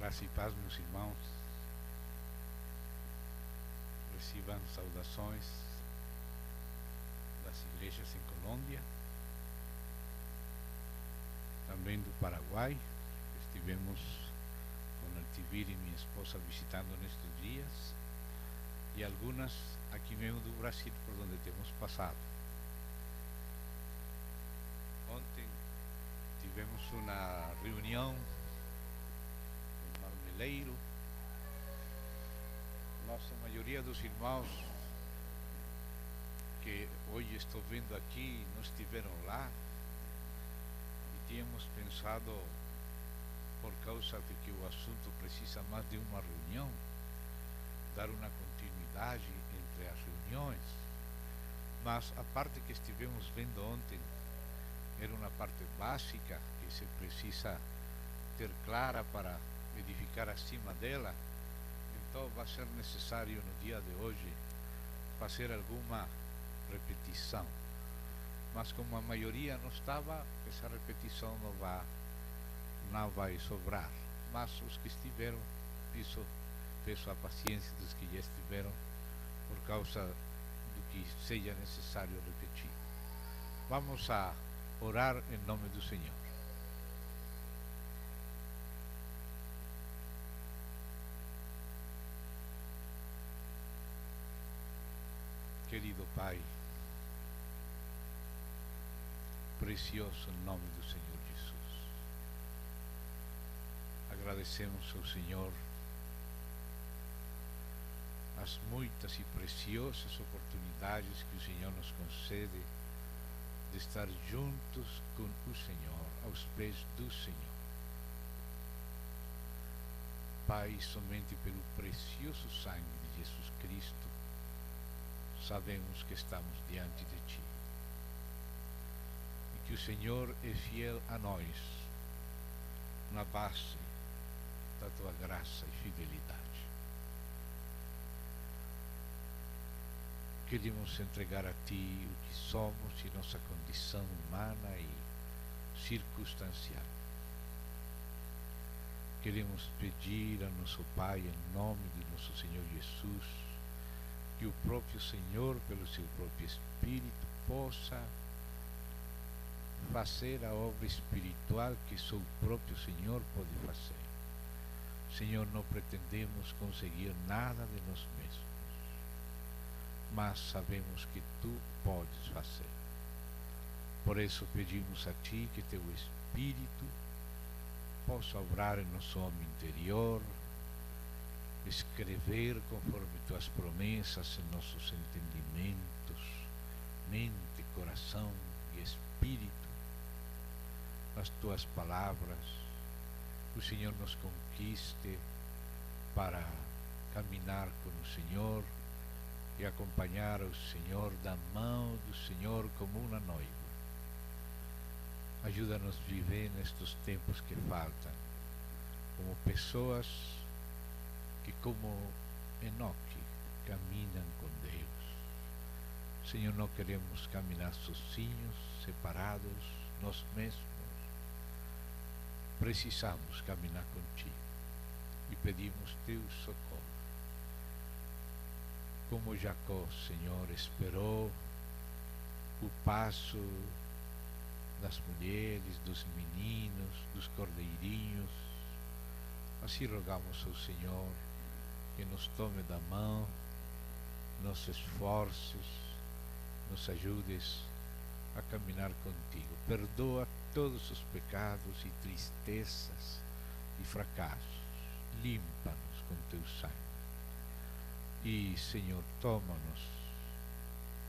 Graça e paz, meus irmãos. Recebam saudações das igrejas em Colômbia, também do Paraguai. Estivemos com Altivir e minha esposa visitando nestes dias, e algumas aqui mesmo do Brasil, por onde temos passado. Ontem tivemos uma reunião no Marmeleiro. Nossa maioria dos irmãos que hoje estou vendo aqui não estiveram lá, e tínhamos pensado, por causa de que o assunto precisa mais de uma reunião, dar uma continuidade entre as reuniões, mas a parte que estivemos vendo ontem era uma parte básica que se precisa ter clara para edificar acima dela. Então vai ser necessário no dia de hoje fazer alguma repetição, mas como a maioria não estava, essa repetição não vai sobrar. Mas os que estiveram, peço a paciência dos que já estiveram, por causa do que seja necessário repetir. Vamos a orar em nome do Senhor. Querido Pai, precioso nome do Senhor Jesus, agradecemos ao Senhor as muitas e preciosas oportunidades que o Senhor nos concede de estar juntos com o Senhor, aos pés do Senhor. Pai, somente pelo precioso sangue de Jesus Cristo sabemos que estamos diante de Ti, e que o Senhor é fiel a nós na base da Tua graça e fidelidade. Queremos entregar a Ti o que somos e nossa condição humana e circunstancial. Queremos pedir a nosso Pai, em nome de nosso Senhor Jesus, que o próprio Senhor, pelo seu próprio Espírito, possa fazer a obra espiritual que só o próprio Senhor pode fazer. Senhor, não pretendemos conseguir nada de nós mesmos, mas sabemos que Tu podes fazer. Por isso pedimos a Ti que Teu Espírito possa obrar em nosso homem interior, escrever conforme Tuas promessas em nossos entendimentos, mente, coração e espírito, nas Tuas palavras. O Senhor nos conquiste para caminhar com o Senhor e acompanhar o Senhor da mão do Senhor como uma noiva. Ajuda-nos a viver nestes tempos que faltam como pessoas que, como Enoque, caminham com Deus. Senhor, não queremos caminhar sozinhos, separados, nós mesmos. Precisamos caminhar contigo e pedimos Teu socorro. Como Jacó, Senhor, esperou o passo das mulheres, dos meninos, dos cordeirinhos, assim rogamos ao Senhor que nos tome da mão, nos esforces, nos ajudes a caminhar contigo. Perdoa todos os pecados e tristezas e fracassos. Limpa-nos com Teu sangue. E, Senhor, toma-nos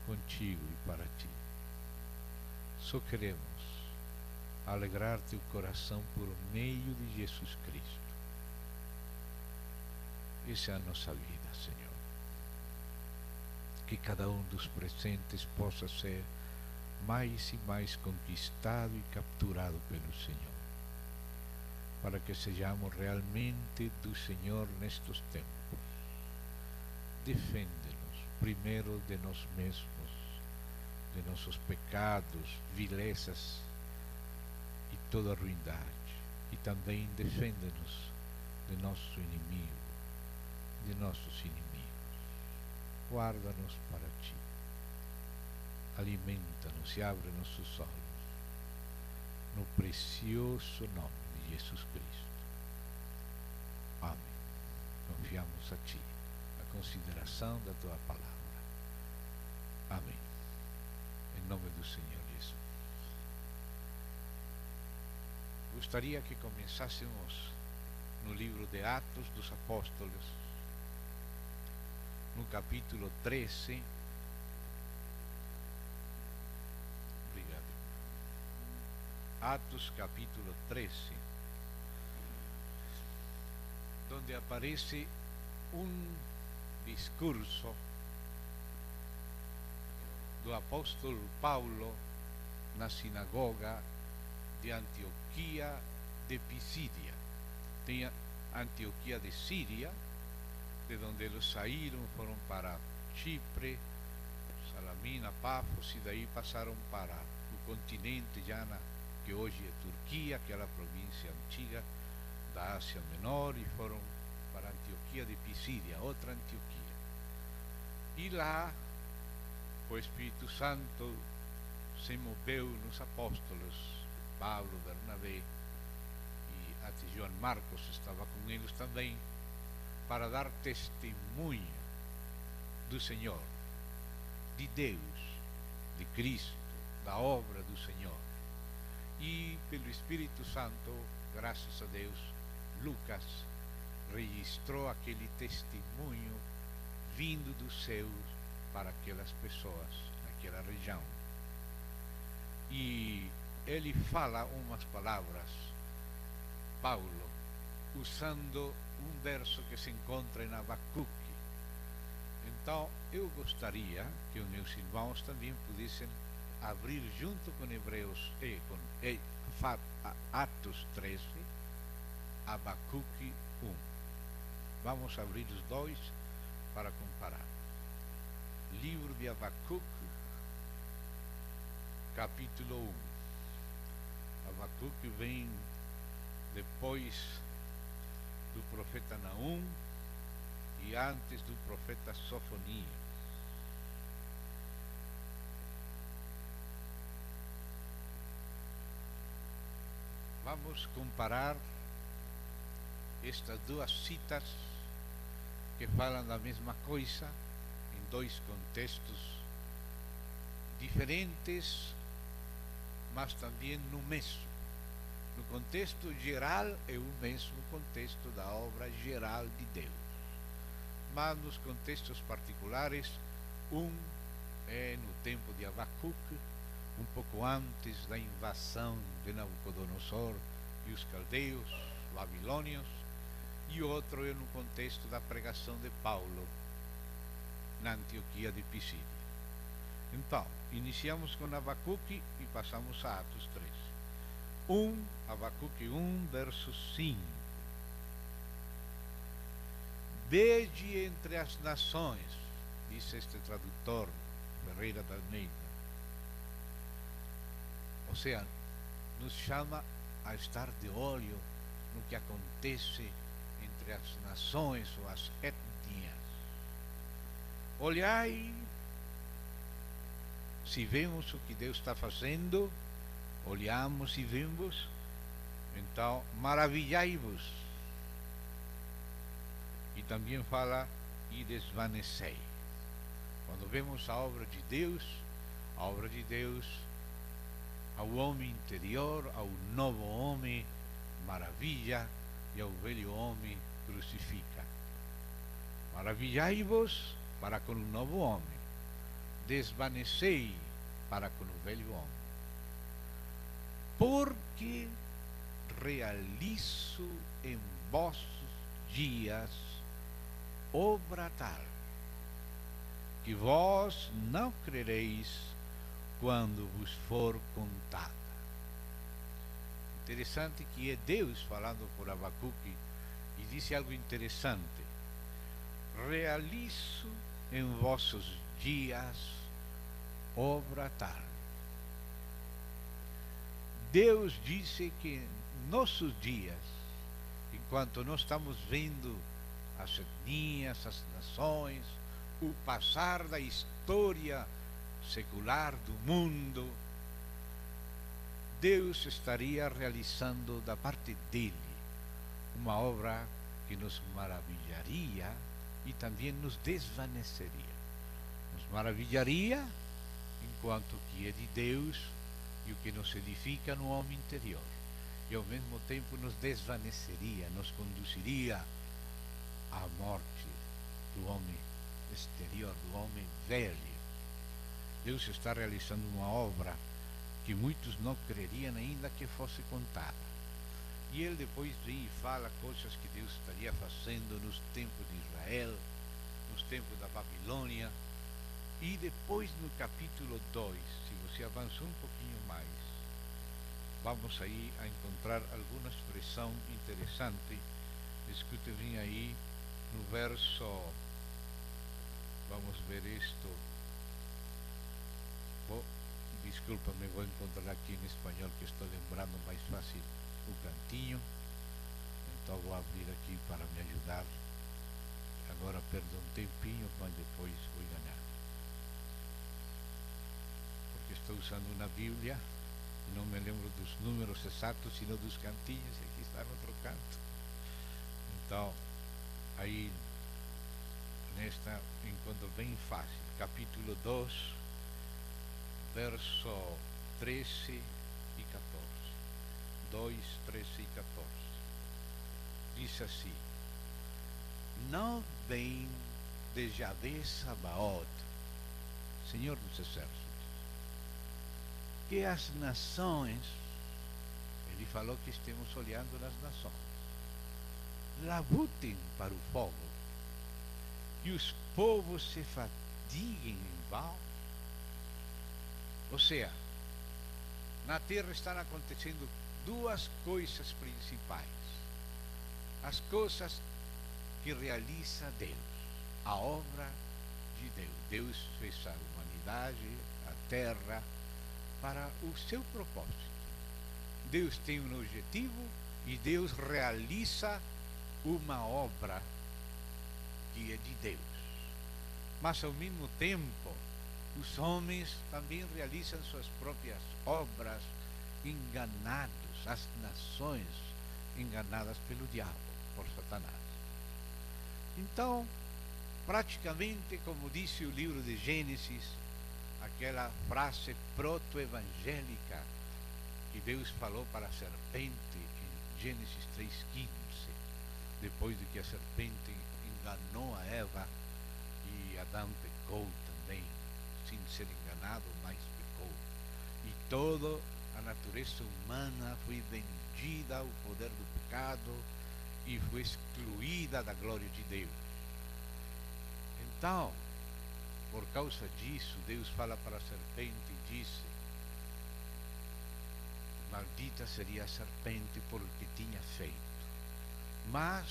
contigo e para Ti. Só queremos alegrar Teu coração por meio de Jesus Cristo. Essa é a nossa vida, Senhor. Que cada um dos presentes possa ser mais e mais conquistado e capturado pelo Senhor, para que sejamos realmente do Senhor nestes tempos. Defende-nos primeiro de nós mesmos, de nossos pecados, vilezas e toda ruindade, e também defende-nos de nosso inimigo, de nossos inimigos. Guarda-nos para ti. Alimenta-nos e abre nossos olhos, no precioso nome de Jesus Cristo. Amém. Confiamos a ti a consideração da tua palavra. Amém. Em nome do Senhor Jesus. Gostaria que começássemos no livro de Atos dos Apóstolos, no capítulo 13. Obrigado. Atos capítulo 13, donde aparece um discurso do apóstolo Paulo na sinagoga de Antioquia de Pisídia. Tem Antioquia de Síria, de onde eles saíram, foram para Chipre, Salamina, Pafos, e daí passaram para o continente que hoje é Turquia, aquela província antiga da Ásia Menor, e foram para Antioquia de Pisídia, outra Antioquia. E lá o Espírito Santo se moveu nos apóstolos, Paulo, Bernabé, e até João Marcos estava com eles também, para dar testemunho do Senhor, de Deus, de Cristo, da obra do Senhor. E pelo Espírito Santo, graças a Deus, Lucas registrou aquele testemunho vindo dos céus para aquelas pessoas naquela região. E ele fala umas palavras, Paulo, usando um verso que se encontra em Abacuque. Então, eu gostaria que os meus irmãos também pudessem abrir junto com Hebreus e com Atos 13, Abacuque 1. Vamos abrir os dois para comparar. Livro de Abacuque, capítulo 1. Abacuque vem depois do profeta Naum e antes do profeta Sofonias. Vamos comparar estas duas citas que falam da mesma coisa em dois contextos diferentes, mas também no mesmo. No contexto geral é o mesmo contexto da obra geral de Deus, mas nos contextos particulares, um é no tempo de Abacuque, um pouco antes da invasão de Nabucodonosor e os caldeus, babilônios, e outro é no contexto da pregação de Paulo na Antioquia de Pisídia. Então, iniciamos com Abacuque e passamos a Atos 13. Abacuque 1, verso 5. Vede entre as nações, diz este tradutor, Ferreira da Almeida. Ou seja, nos chama a estar de olho no que acontece entre as nações ou as etnias. Olhai, se vemos o que Deus está fazendo, olhamos e vemos, então maravilhai-vos. E também fala, e desvanecei. Quando vemos a obra de Deus ao homem interior, ao novo homem, maravilha, e ao velho homem, crucifica. Maravilhai-vos para com o novo homem, desvanecei para com o velho homem. Porque realizo em vossos dias obra tal, que vós não crereis quando vos for contada. Interessante que é Deus falando por Abacuque e disse algo interessante. Realizo em vossos dias obra tal. Deus disse que nossos dias enquanto nós estamos vendo as etnias, as nações, o passar da história secular do mundo, Deus estaria realizando da parte dele uma obra que nos maravilharia e também nos desvaneceria. Nos maravilharia enquanto que é de Deus e o que nos edifica no homem interior, e ao mesmo tempo nos desvaneceria, nos conduziria à morte do homem exterior, do homem velho. Deus está realizando uma obra que muitos não creriam ainda que fosse contada. E ele depois vem e fala coisas que Deus estaria fazendo nos tempos de Israel, nos tempos da Babilônia. E depois no capítulo 2, se você avançou um pouquinho mais, vamos aí a encontrar alguma expressão interessante. Escute bem aí no verso, vamos ver isto. Desculpa-me, vou encontrar aqui em espanhol que estou lembrando mais fácil o cantinho. Então vou abrir aqui para me ajudar. Agora perdo um tempinho, mas depois vou ganhar. Porque estou usando uma Bíblia e não me lembro dos números exatos, sino dos cantinhos, e aqui está no outro canto. Então, aí, nesta, encontro bem fácil, capítulo 2, verso 13 e 14. 2, 13 e 14. Diz assim: não vem de Yahvé Sabaoth, Senhor dos Exércitos, que as nações, ele falou que estamos olhando nas nações, labutem para o fogo, e os povos se fatiguem em vão. Ou seja, na terra estão acontecendo duas coisas principais. As coisas que realiza Deus, a obra de Deus. Deus fez a humanidade, a terra, para o seu propósito. Deus tem um objetivo e Deus realiza uma obra que é de Deus. Mas ao mesmo tempo, os homens também realizam suas próprias obras, enganados, as nações enganadas pelo diabo, por Satanás. Então, praticamente, como disse o livro de Gênesis, aquela frase proto-evangélica que Deus falou para a serpente em Gênesis 3,15, depois de que a serpente enganou a Eva e Adão pecou também, sem ser enganado, mas pecou. E toda a natureza humana foi vendida ao poder do pecado e foi excluída da glória de Deus. Então, por causa disso, Deus fala para a serpente e disse: maldita seria a serpente por o que tinha feito. Mas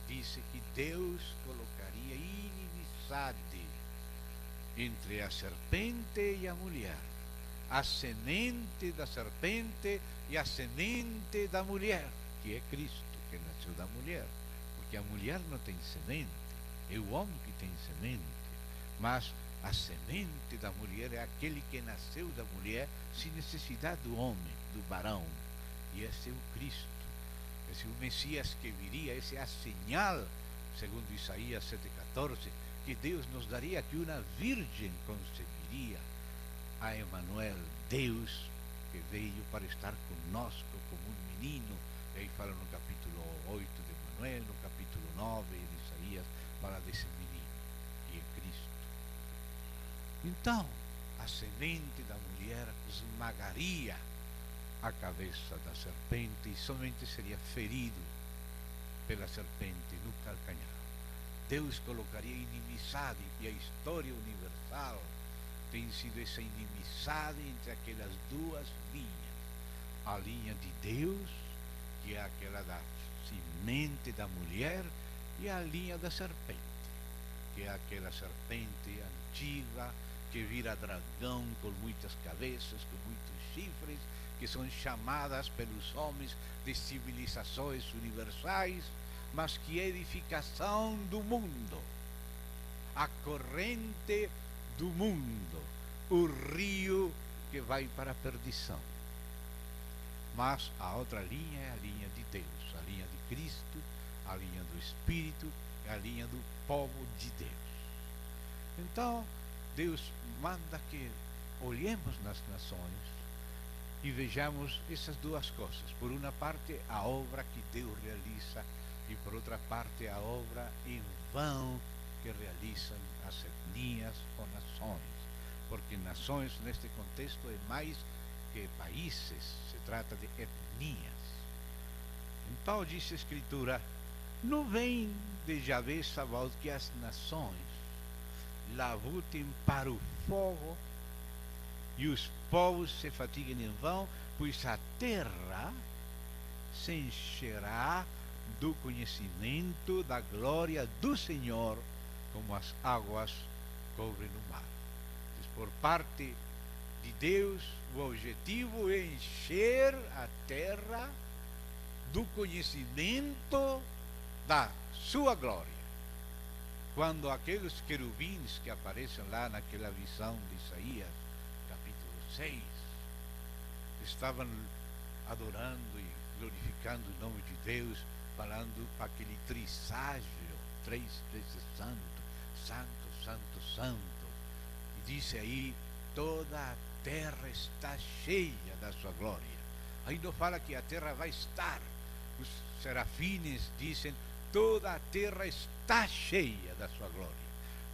disse que Deus colocaria inimizade entre a serpente e a mulher, a semente da serpente e a semente da mulher, que é Cristo, que nasceu da mulher, porque a mulher não tem semente, é o homem que tem semente, mas a semente da mulher é aquele que nasceu da mulher sem necessidade do homem, do varão, e esse é o Cristo, esse é o Messias que viria, esse é a señal, segundo Isaías 7,14, que Deus nos daria, que uma virgem conceberia a Emanuel, Deus que veio para estar conosco como um menino. E aí fala no capítulo 8 de Emanuel, no capítulo 9 de Isaías, fala desse menino, que é Cristo. Então, a semente da mulher esmagaria a cabeça da serpente e somente seria ferido pela serpente no calcanhar. Deus colocaria inimizade, e a história universal tem sido essa inimizade entre aquelas duas linhas. A linha de Deus, que é aquela da semente da mulher, e a linha da serpente, que é aquela serpente antiga, que vira dragão com muitas cabeças, com muitos chifres, que são chamadas pelos homens de civilizações universais, mas que é edificação do mundo, a corrente do mundo, o rio que vai para a perdição. Mas a outra linha é a linha de Deus, a linha de Cristo, a linha do Espírito, a linha do povo de Deus. Então, Deus manda que olhemos nas nações e vejamos essas duas coisas. Por uma parte, a obra que Deus realiza, e por outra parte, a obra em vão que realizam as etnias ou nações. Porque nações, neste contexto, é mais que países, se trata de etnias. Então, diz a Escritura, não vem de Javé Sabaoth que as nações labutem para o fogo e os povos se fatiguem em vão, pois a terra se encherá do conhecimento da glória do Senhor, como as águas cobrem o mar. Por parte de Deus, o objetivo é encher a terra do conhecimento da sua glória. Quando aqueles querubins que aparecem lá naquela visão de Isaías, capítulo 6, estavam adorando e glorificando o nome de Deus, falando aquele trisságio, três vezes santo, santo, santo, santo. E disse aí, toda a terra está cheia da sua glória. Aí não fala que a terra vai estar. Os serafines dizem, toda a terra está cheia da sua glória.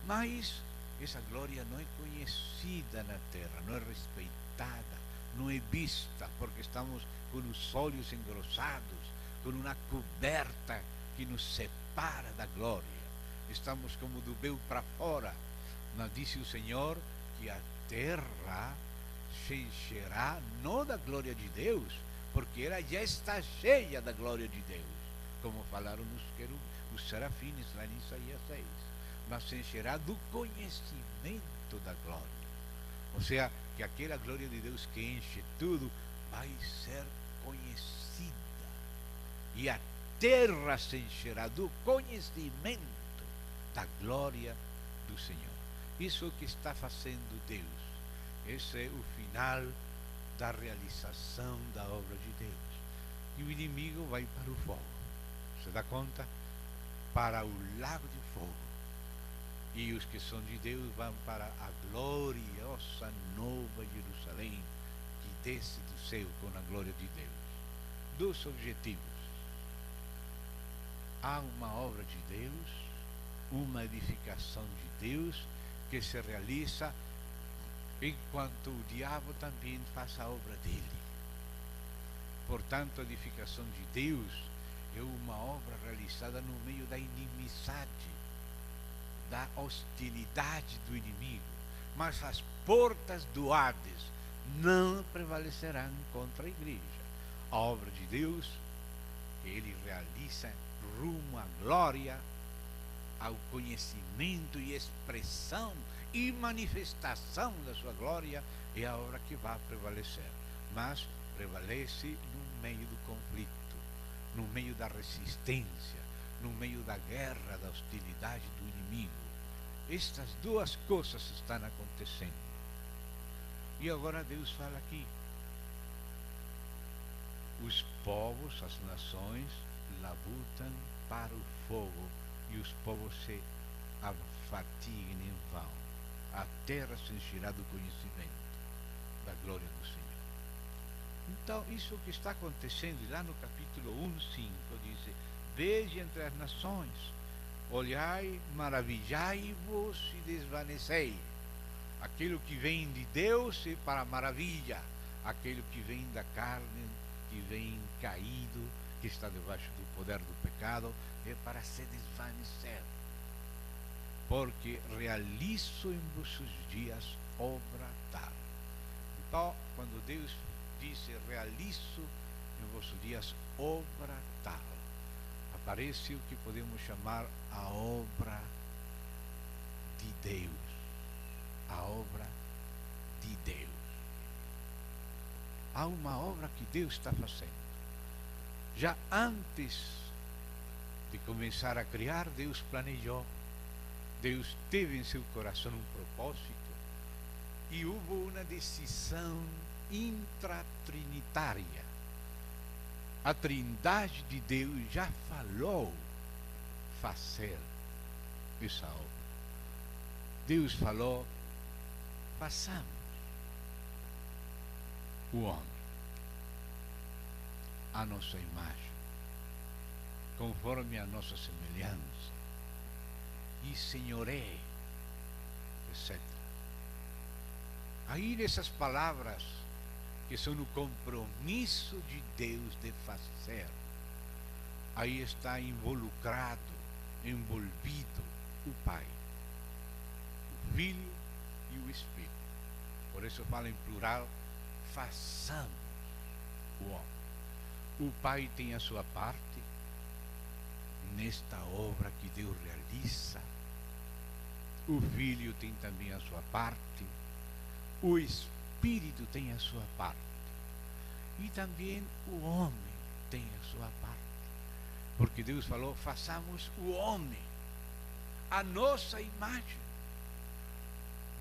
Mas essa glória não é conhecida na terra, não é respeitada, não é vista, porque estamos com os olhos engrossados, com uma coberta que nos separa da glória. Estamos como do véu para fora. Mas disse o Senhor que a terra se encherá não da glória de Deus, porque ela já está cheia da glória de Deus, como falaram os serafines lá em Isaías 6, mas se encherá do conhecimento da glória. Ou seja, que aquela glória de Deus que enche tudo vai ser conhecida, e a terra se encherá do conhecimento da glória do Senhor. Isso é o que está fazendo Deus. Esse é o final da realização da obra de Deus. E o inimigo vai para o fogo. Se dá conta? Para o lago de fogo. E os que são de Deus vão para a gloriosa Nova Jerusalém, que desce do céu com a glória de Deus. Dois objetivos. Há uma obra de Deus, uma edificação de Deus, que se realiza enquanto o diabo também faz a obra dele. Portanto, a edificação de Deus é uma obra realizada no meio da inimizade, da hostilidade do inimigo. Mas as portas do Hades não prevalecerão contra a igreja. A obra de Deus, que ele realiza rumo à glória, ao conhecimento e expressão e manifestação da sua glória, é a obra que vai prevalecer. Mas prevalece no meio do conflito, no meio da resistência, no meio da guerra, da hostilidade do inimigo. Estas duas coisas estão acontecendo. E agora Deus fala aqui: os povos, as nações, labutam para o fogo, e os povos se afatiguem em vão. A terra se encherá do conhecimento da glória do Senhor. Então, isso que está acontecendo, lá no capítulo 1:5, diz: veja entre as nações, olhai, maravilhai-vos e desvanecei. Aquilo que vem de Deus é para maravilha, aquilo que vem da carne, que vem caído, que está debaixo do poder do pecado, é para se desvanecer. Porque realizo em vossos dias obra tal. Então, quando Deus diz realizo em vossos dias obra tal, aparece o que podemos chamar a obra de Deus. A obra de Deus. Há uma obra que Deus está fazendo. Já antes de começar a criar, Deus planejou. Deus teve em seu coração um propósito. E houve uma decisão intratrinitária. A Trindade de Deus já falou fazer essa obra. Deus falou, façamos o homem à nossa imagem, conforme a nossa semelhança, e senhoreie, etc. Aí nessas palavras, que são o compromisso de Deus de fazer, aí está involucrado, envolvido o Pai, o Filho e o Espírito. Por isso fala em plural, façamos o homem. O Pai tem a sua parte nesta obra que Deus realiza. O Filho tem também a sua parte. O Espírito tem a sua parte. E também o homem tem a sua parte. Porque Deus falou, façamos o homem a nossa imagem.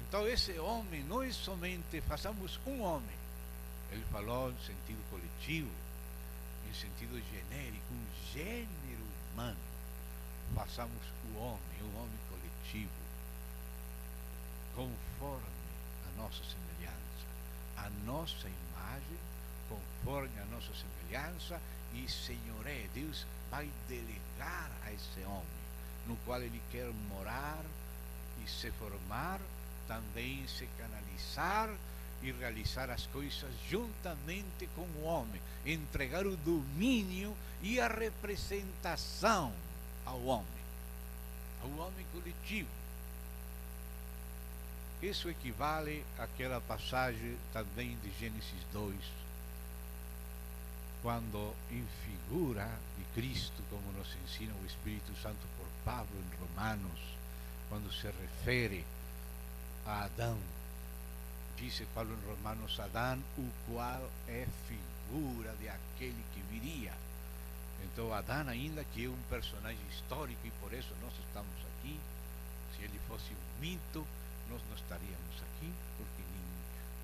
Então esse homem não é somente façamos um homem. Ele falou em sentido coletivo, em sentido genérico, um gênero humano. Façamos o homem coletivo, conforme a nossa semelhança, a nossa imagem, conforme a nossa semelhança, e senhoreia. Deus vai delegar a esse homem, no qual ele quer morar e se formar, também se canalizar e realizar as coisas juntamente com o homem, entregar o domínio e a representação ao homem coletivo. Isso equivale àquela passagem também de Gênesis 2, quando em figura de Cristo, como nos ensina o Espírito Santo por Pablo em Romanos, quando se refere a Adão, dice Paulo em Romanos, Adão, o qual é figura de aquele que viria. Então Adão, ainda que é um personagem histórico, e por isso nós estamos aqui, se ele fosse um mito, nós não estaríamos aqui, porque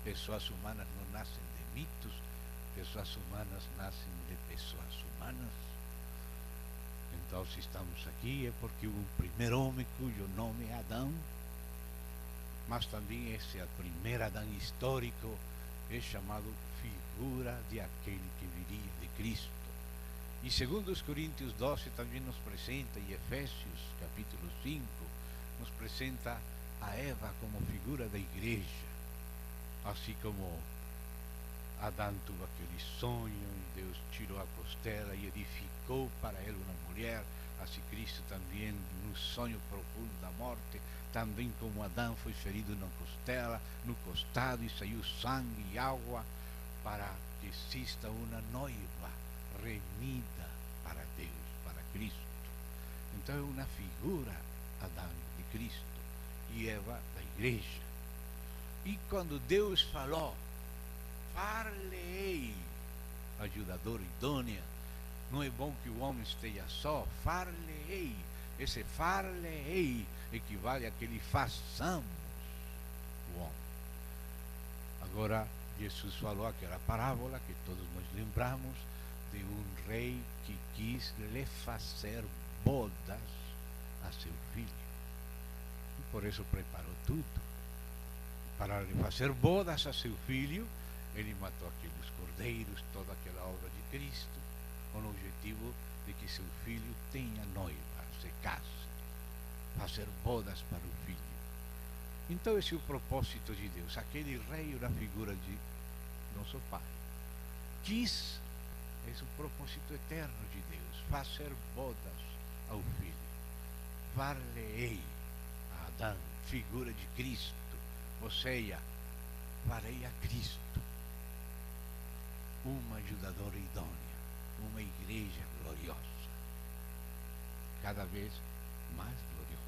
pessoas humanas não nascem de mitos, pessoas humanas nascem de pessoas humanas. Então se estamos aqui é porque houve um primeiro homem cujo nome é Adão, mas também esse primeiro Adão histórico é chamado figura de aquele que viria, de Cristo. E segundo os Coríntios 12 também nos apresenta, e Efésios capítulo 5, nos apresenta a Eva como figura da igreja, assim como Adão teve aquele sonho e Deus tirou a costela e edificou para ele uma mulher, assim Cristo também no sonho profundo da morte, também como Adão foi ferido na costela, no costado, e saiu sangue e água, para que exista uma noiva remida para Deus, para Cristo. Então é uma figura Adão de Cristo e Eva da igreja. E quando Deus falou, far-lhe-ei ajudadora idônea, não é bom que o homem esteja só, far-lhe-ei. Esse far-lhe-ei equivale a que lhe façamos o homem. Agora, Jesus falou aquela parábola que todos nós lembramos, de um rei que quis lhe fazer bodas a seu filho. E por isso preparou tudo. Para lhe fazer bodas a seu filho, ele matou aqueles cordeiros, toda aquela obra de Cristo, com o objetivo de que seu filho tenha noiva, se case, fazer bodas para o filho. Então esse é o propósito de Deus. Aquele rei era a figura de nosso Pai. Quis, esse é o propósito eterno de Deus, fazer bodas ao filho. Far-lhe-ei a Adão, figura de Cristo, ou seja, farei a Cristo uma ajudadora idônea, uma igreja gloriosa, cada vez mais gloriosa.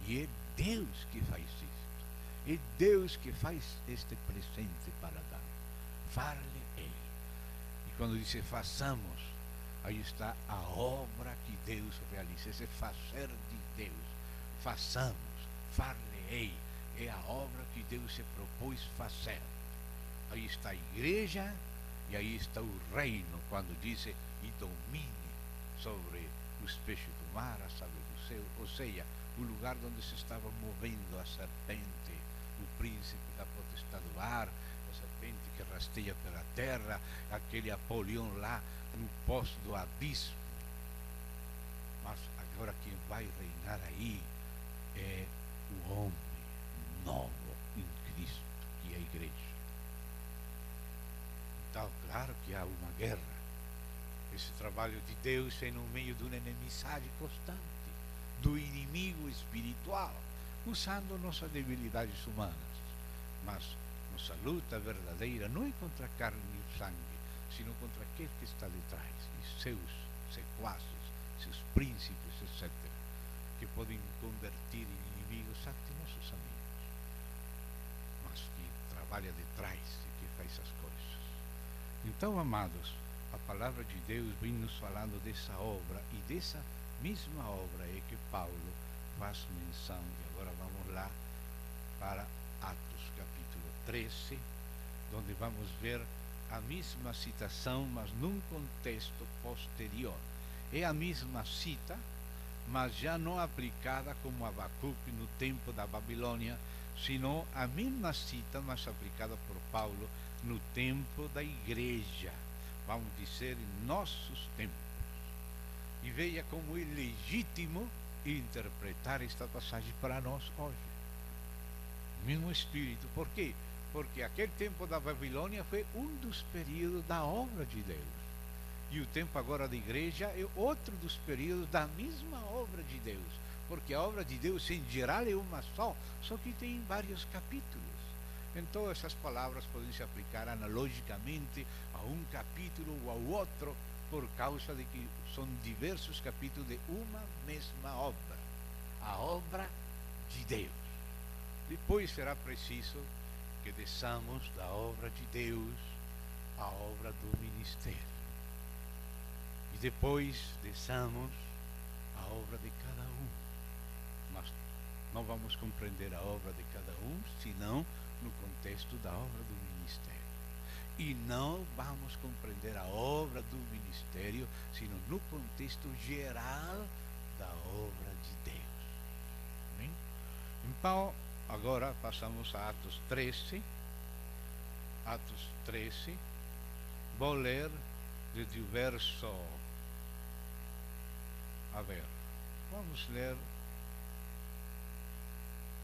E é Deus que faz isto, é Deus que faz este presente para dar. Far-lhe-ei Quando diz façamos, aí está a obra que Deus realiza, esse fazer de Deus. Façamos, far-lhe-ei, é a obra que Deus se propôs fazer. Aí está a igreja e aí está o reino, quando diz e domine sobre os peixes do mar, as aves do céu, ou seja, o lugar onde se estava movendo a serpente, o príncipe da potestade do ar, a serpente que rasteja pela terra, aquele Apolião lá no poço do abismo. Mas agora quem vai reinar aí é o homem novo em Cristo, que é a igreja. Então, claro que há uma guerra. Esse trabalho de Deus é no meio de uma inimizade constante, do inimigo espiritual, usando nossas debilidades humanas. Mas nossa luta verdadeira não é contra a carne e o sangue, sino contra aquele que está detrás, e seus sequazes, seus príncipes, etc., que podem convertir em inimigos até nossos amigos, mas que trabalha detrás e que faz as coisas. Então, amados, a palavra de Deus vem nos falando dessa obra, e dessa mesma obra é que Paulo faz menção. E agora vamos lá para Atos capítulo 13, onde vamos ver a mesma citação, mas num contexto posterior. É a mesma cita, mas já não aplicada como Abacuque no tempo da Babilônia, sino a mesma cita, mas aplicada por Paulo no tempo da igreja, vamos dizer, em nossos tempos. E veja como é legítimo interpretar esta passagem para nós hoje. O mesmo Espírito. Por quê? Porque aquele tempo da Babilônia foi um dos períodos da obra de Deus. E o tempo agora da igreja é outro dos períodos da mesma obra de Deus. Porque a obra de Deus em geral é uma só que tem vários capítulos. Então essas palavras podem se aplicar analogicamente a um capítulo ou ao outro, por causa de que são diversos capítulos de uma mesma obra, a obra de Deus. Depois será preciso que desçamos da obra de Deus à obra do ministério. E depois desçamos a obra de cada um. Mas não vamos compreender a obra de cada um, senão no contexto da obra do ministério. E não vamos compreender a obra do ministério, sino no contexto geral da obra de Deus. Amém? Então, agora passamos a Atos 13. Atos 13. Vou ler desde o verso... A ver, vamos ler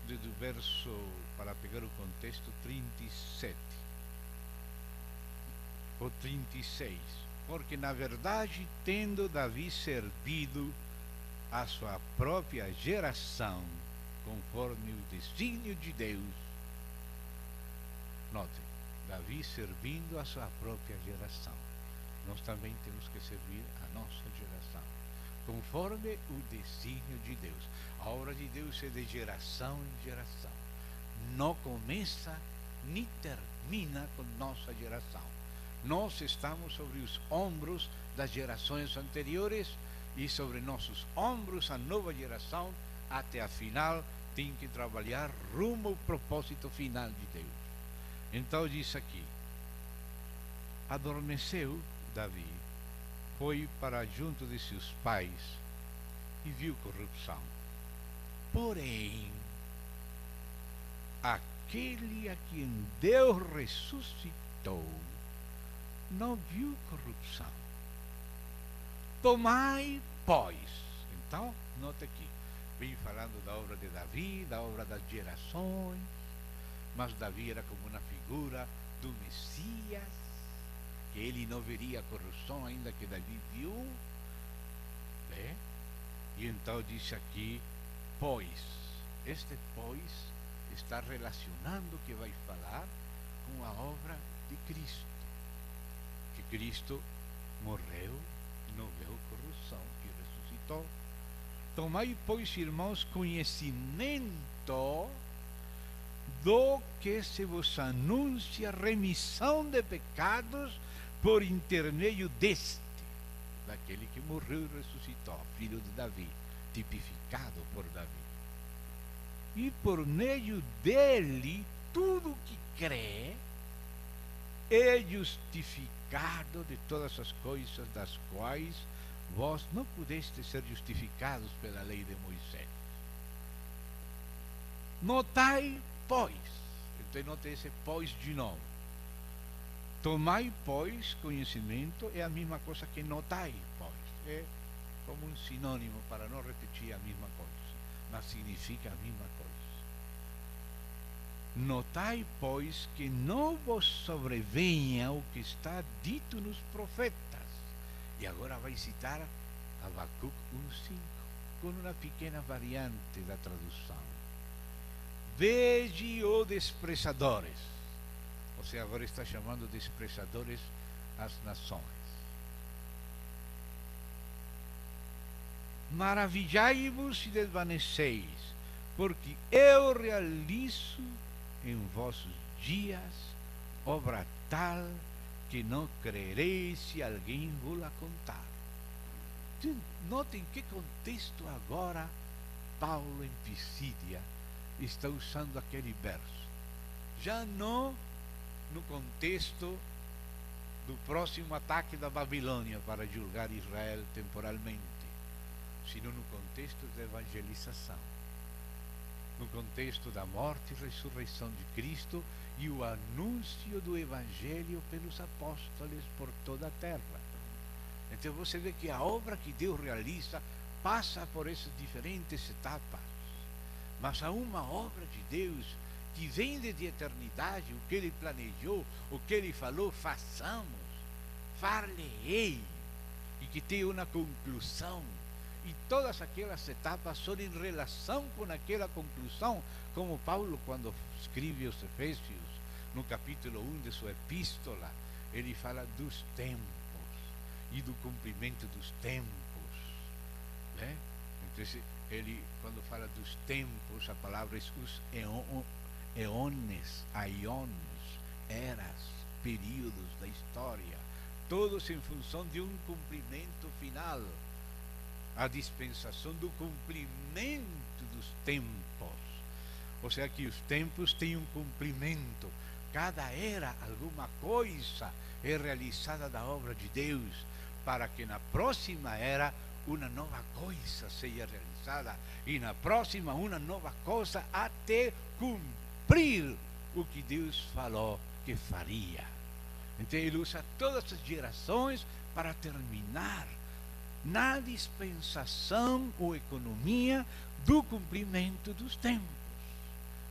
desde o verso, para pegar o contexto, 37 ou 36. Porque, na verdade, tendo Davi servido a sua própria geração, conforme o desígnio de Deus, note, Davi servindo a sua própria geração, nós também temos que servir a nossa geração, conforme o desígnio de Deus. A obra de Deus é de geração em geração, não começa nem termina com nossa geração. Nós estamos sobre os ombros das gerações anteriores, e sobre nossos ombros a nova geração, até a final, tem que trabalhar rumo ao propósito final de Deus. Então diz aqui: adormeceu Davi, foi para junto de seus pais e viu corrupção. Porém, aquele a quem Deus ressuscitou não viu corrupção. Tomai, pois. Então, nota aqui, vem falando da obra de Davi, da obra das gerações, mas Davi era como uma figura do Messias, que ele não veria corrupção, ainda que Davi viu, né? E então diz aqui, pois. Este pois está relacionando o que vai falar com a obra de Cristo. Que Cristo morreu, não viu corrupção, que ressuscitou. Tomai, pois, irmãos, conhecimento do que se vos anuncia remissão de pecados por intermédio deste, daquele que morreu e ressuscitou, filho de Davi, tipificado por Davi. E por meio dele, tudo que crê é justificado de todas as coisas das quais vós não pudestes ser justificados pela lei de Moisés. Notai, pois, então note esse pois de novo. Tomai, pois, conhecimento é a mesma coisa que notai, pois. É como um sinônimo para não repetir a mesma coisa, mas significa a mesma coisa. Notai, pois, que não vos sobrevenha o que está dito nos profetas. E agora vai citar Abacuc 1:5, com uma pequena variante da tradução. Vede o desprezadores. Ou seja, agora está chamando desprezadores as nações. Maravilhai-vos e desvaneceis, porque eu realizo em vossos dias obra tal que não crereis se alguém vos-la contar. Então, notem em que contexto agora Paulo em Pisídia está usando aquele verso. Já não no contexto do próximo ataque da Babilônia para julgar Israel temporalmente, sino no contexto da evangelização, no contexto da morte e ressurreição de Cristo e o anúncio do Evangelho pelos apóstolos por toda a terra. Então você vê que a obra que Deus realiza passa por essas diferentes etapas, mas há uma obra de Deus que vem desde a eternidade, o que Ele planejou, o que Ele falou, façamos, far-lhe-ei, e que tem uma conclusão. E todas aquelas etapas são em relação com aquela conclusão, como Paulo, quando escreve aos Efésios, no capítulo 1 de sua epístola, ele fala dos tempos e do cumprimento dos tempos, né? Então, ele, quando fala dos tempos, a palavra é os eones, aiones, eras, períodos da história, todos em função de um cumprimento final, a dispensação do cumprimento dos tempos. Ou seja, que os tempos têm um cumprimento, cada era alguma coisa é realizada da obra de Deus, para que na próxima era uma nova coisa seja realizada, e na próxima uma nova coisa, até cumprir o que Deus falou que faria. Então ele usa todas as gerações para terminar na dispensação ou economia do cumprimento dos tempos,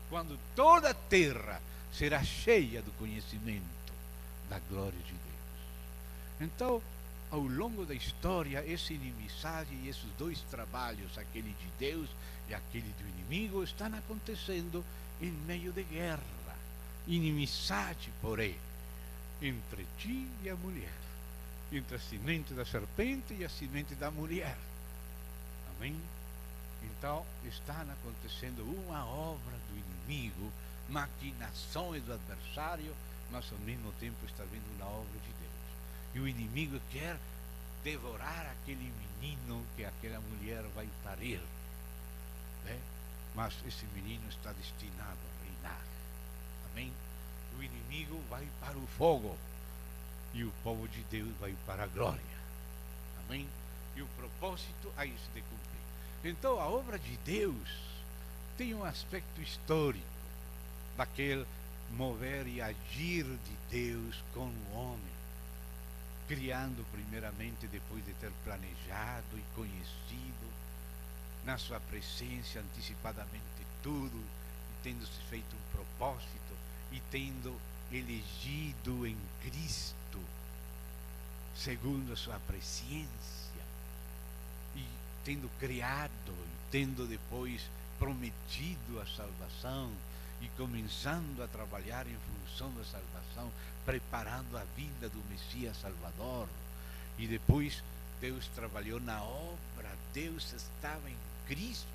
quando toda a terra será cheia do conhecimento da glória de Deus. Então, ao longo da história, essa inimizade e esses dois trabalhos, aquele de Deus e aquele do inimigo, estão acontecendo em meio de guerra. Inimizade, porém, entre ti e a mulher, entre a semente da serpente e a semente da mulher. Amém? Então, está acontecendo uma obra do inimigo, maquinações do adversário, mas ao mesmo tempo está vendo uma obra de Deus. E o inimigo quer devorar aquele menino que aquela mulher vai parir, né? Mas esse menino está destinado a reinar. Amém? O inimigo vai para o fogo e o povo de Deus vai para a glória. Amém? E o propósito há de se cumprir. Então a obra de Deus tem um aspecto histórico, daquele mover e agir de Deus com o homem, criando primeiramente, depois de ter planejado e conhecido na sua presença antecipadamente tudo, e tendo se feito um propósito, e tendo elegido em Cristo segundo a sua presciência, e tendo criado, e tendo depois prometido a salvação, e começando a trabalhar em função da salvação, preparando a vinda do Messias Salvador. E depois Deus trabalhou na obra, Deus estava em Cristo,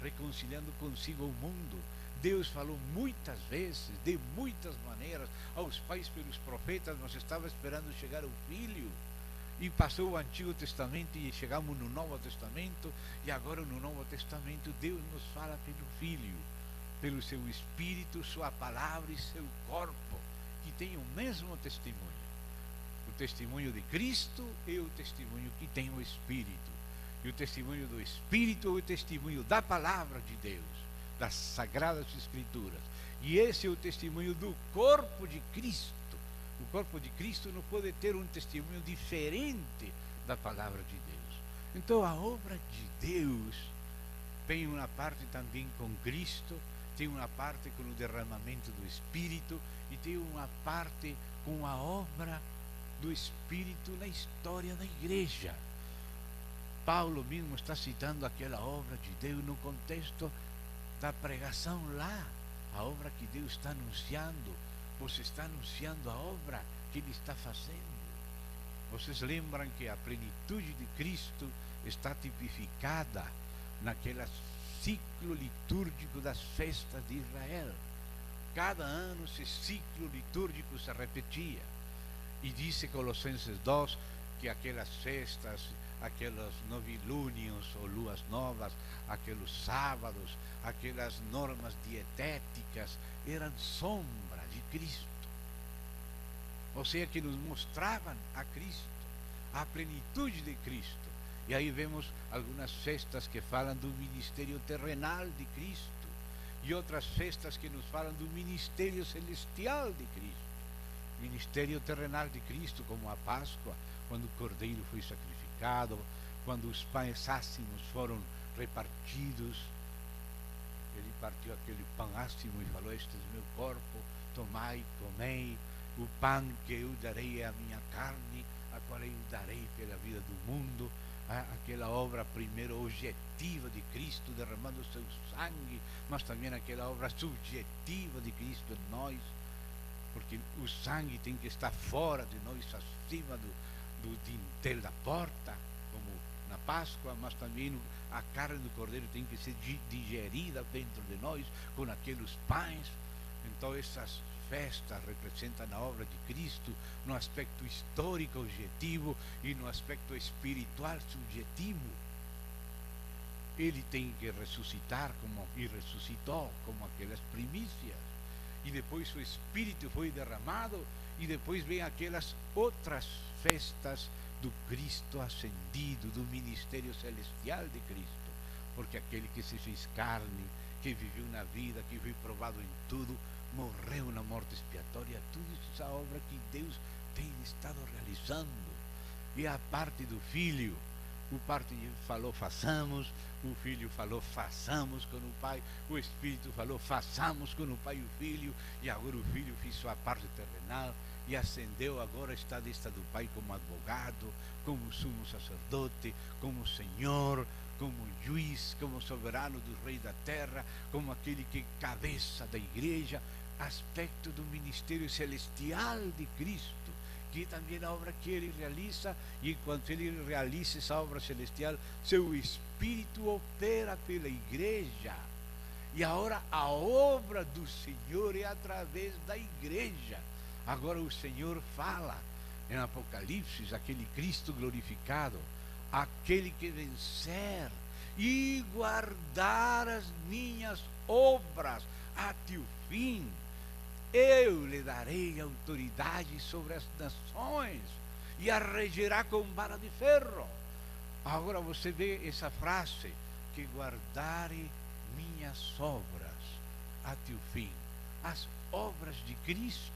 reconciliando consigo o mundo, Deus falou muitas vezes, de muitas maneiras, aos pais pelos profetas. Nós estávamos esperando chegar o Filho. E passou o Antigo Testamento e chegamos no Novo Testamento. E agora no Novo Testamento Deus nos fala pelo Filho, pelo seu Espírito, sua palavra e seu corpo, que tem o mesmo testemunho. O testemunho de Cristo é o testemunho que tem o Espírito. E o testemunho do Espírito é o testemunho da palavra de Deus, das Sagradas Escrituras. E esse é o testemunho do corpo de Cristo. O corpo de Cristo não pode ter um testemunho diferente da palavra de Deus. Então a obra de Deus tem uma parte também com Cristo, tem uma parte com o derramamento do Espírito e tem uma parte com a obra do Espírito na história da igreja. Paulo mesmo está citando aquela obra de Deus no contexto da pregação lá, a obra que Deus está anunciando. Você está anunciando a obra que Ele está fazendo. Vocês lembram que a plenitude de Cristo está tipificada naquele ciclo litúrgico das festas de Israel. Cada ano esse ciclo litúrgico se repetia. E disse Colossenses 2 que aquelas festas, aqueles novilúnios ou luas novas, aqueles sábados, aquelas normas dietéticas eram sombra de Cristo. Ou seja, que nos mostravam a Cristo, a plenitude de Cristo. E aí vemos algumas festas que falam do ministério terrenal de Cristo e outras festas que nos falam do ministério celestial de Cristo. Ministério terrenal de Cristo, como a Páscoa, quando o Cordeiro foi sacrificado, quando os pães ácimos foram repartidos. Ele partiu aquele pão ácimo e falou: este é meu corpo, tomai, comei. O pão que eu darei é a minha carne, a qual eu darei pela vida do mundo. Aquela obra primeiro objetiva de Cristo derramando o seu sangue, mas também aquela obra subjetiva de Cristo em nós, porque o sangue tem que estar fora de nós, acima do dintel da porta, como na Páscoa, mas também a carne do Cordeiro tem que ser digerida dentro de nós com aqueles pães. Então essas festas representam a obra de Cristo no aspecto histórico objetivo e no aspecto espiritual subjetivo. Ele tem que ressuscitar e ressuscitou como aquelas primícias. E depois o Espírito foi derramado e depois vem aquelas outras festas do Cristo ascendido, do ministério celestial de Cristo. Porque aquele que se fez carne, que viveu na vida, que foi provado em tudo, morreu na morte expiatória. Tudo isso é a obra que Deus tem estado realizando. E a parte do Filho, o parte falou façamos, o Filho falou façamos com o Pai, o Espírito falou façamos com o Pai e o Filho, e agora o Filho fez sua parte terrenal e ascendeu, agora está à destra do Pai como advogado, como sumo sacerdote, como Senhor, como juiz, como soberano do Rei da Terra, como aquele que é cabeça da igreja, aspecto do ministério celestial de Cristo, que também é a obra que Ele realiza, e enquanto Ele realiza essa obra celestial, seu Espírito opera pela igreja. E agora a obra do Senhor é através da igreja. Agora o Senhor fala em Apocalipse, aquele Cristo glorificado, aquele que vencer e guardar as minhas obras até o fim, eu lhe darei autoridade sobre as nações e a regerá com vara de ferro. Agora você vê essa frase, que guardarei minhas obras até o fim. As obras de Cristo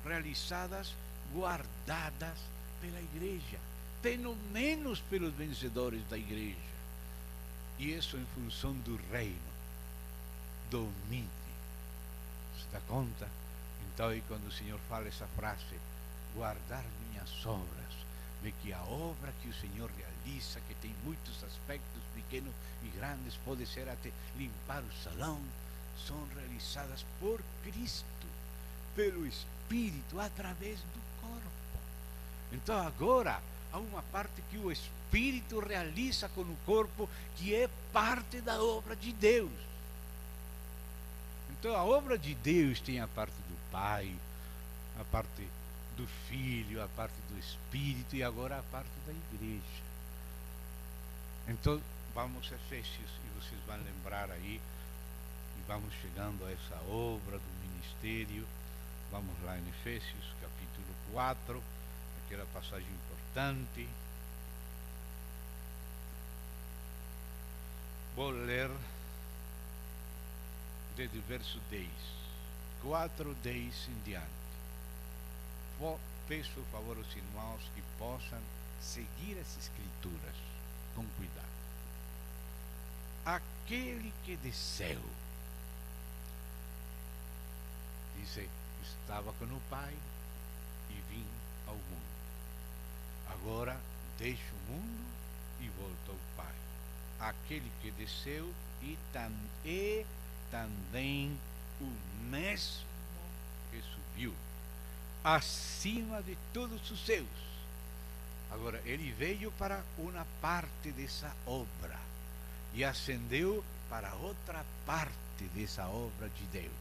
realizadas, guardadas pela igreja, pelo menos pelos vencedores da igreja. E isso em função do reino, domínio. Você dá conta? Então aí quando o Senhor fala essa frase, guardar minhas obras, vê que a obra que o Senhor realiza, que tem muitos aspectos pequenos e grandes, pode ser até limpar o salão, são realizadas por Cristo, pelo Espírito, através do corpo. Então agora há uma parte que o Espírito realiza com o corpo, que é parte da obra de Deus. Então a obra de Deus tem a parte do Pai, a parte do Filho, a parte do Espírito e agora a parte da Igreja. Então vamos a Efésios e vocês vão lembrar aí, e vamos chegando a essa obra do ministério. Vamos lá em Efésios capítulo 4, aquela passagem importante. Vou ler desde o verso 10, 4, 10 em diante. Peço por favor aos irmãos que possam seguir as Escrituras com cuidado. Aquele que desceu, diz, estava com o Pai e vim ao mundo. Agora deixa o mundo e volta ao Pai. Aquele que desceu e também o mesmo que subiu acima de todos os céus. Agora, ele veio para uma parte dessa obra e ascendeu para outra parte dessa obra de Deus.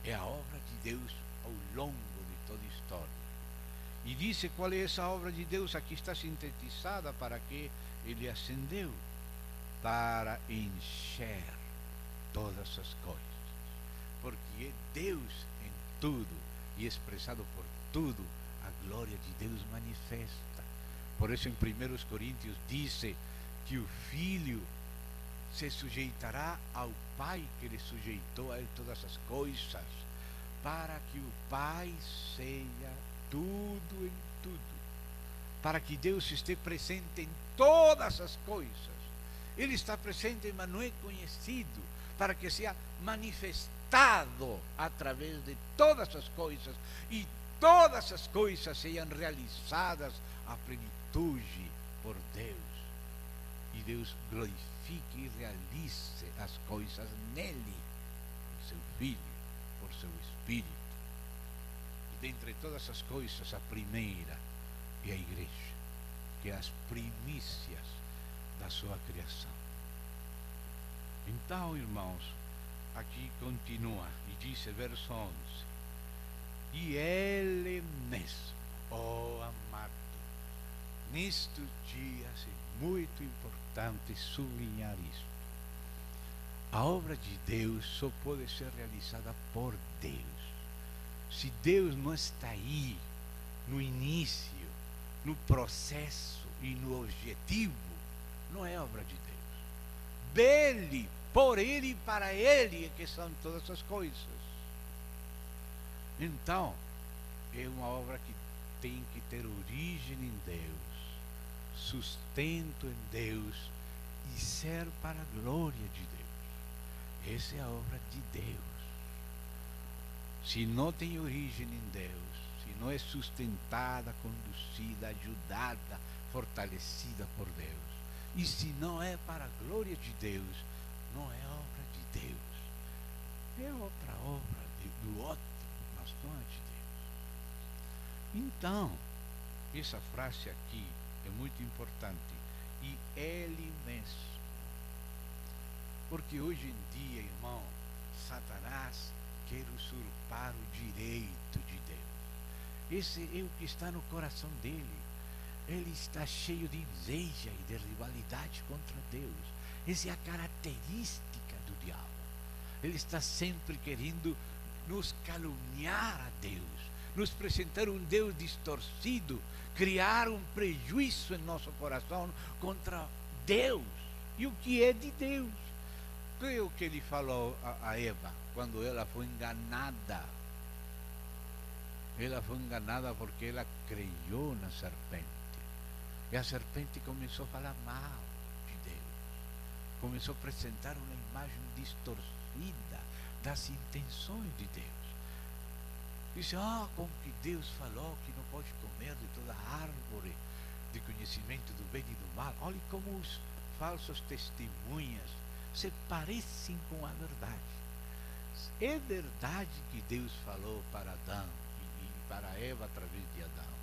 É a obra de Deus ao longo de toda a história. E disse qual é essa obra de Deus, aqui está sintetizada para que ele ascendeu, para encher todas as coisas. Porque é Deus em tudo e expressado por tudo, a glória de Deus manifesta. Por isso em 1 Coríntios diz que o Filho se sujeitará ao Pai que lhe sujeitou a ele todas as coisas, para que o Pai seja tudo em tudo, para que Deus esteja presente em todas as coisas. Ele está presente, mas não é conhecido, para que seja manifestado através de todas as coisas e todas as coisas sejam realizadas à plenitude por Deus. E Deus glorifique e realize as coisas nele, por seu Filho, por seu Espírito. E dentre todas as coisas, a primeira é a Igreja, que é as primícias da sua criação. Então, irmãos, aqui continua e diz, verso 11: e Ele mesmo, amado, nestes dias é muito importante sublinhar isso. A obra de Deus só pode ser realizada por Deus. Se Deus não está aí no início, no processo e no objetivo, não é obra de Deus. Dele, por Ele e para Ele é que são todas as coisas. Então, é uma obra que tem que ter origem em Deus, sustento em Deus e ser para a glória de Deus. Essa é a obra de Deus. Se não tem origem em Deus, se não é sustentada, conduzida, ajudada, fortalecida por Deus, e se não é para a glória de Deus, não é obra de Deus. É outra obra do outro, mas não é de Deus. Então, essa frase aqui é muito importante. E Ele mesmo. Porque hoje em dia, irmão, Satanás quer usurpar o direito de Deus. Esse é o que está no coração dele. Ele está cheio de inveja e de rivalidade contra Deus. Essa é a característica do diabo. Ele está sempre querendo nos caluniar a Deus, nos apresentar um Deus distorcido, criar um prejuízo em nosso coração contra Deus e o que é de Deus. Que é o que ele falou a Eva quando ela foi enganada. Ela foi enganada porque ela creu na serpente. E a serpente começou a falar mal de Deus. Começou a apresentar uma imagem distorcida das intenções de Deus. Disse, como que Deus falou que não pode comer de toda árvore de conhecimento do bem e do mal. Olhe como os falsos testemunhas se parecem com a verdade. É verdade que Deus falou para Adão e para Eva através de Adão.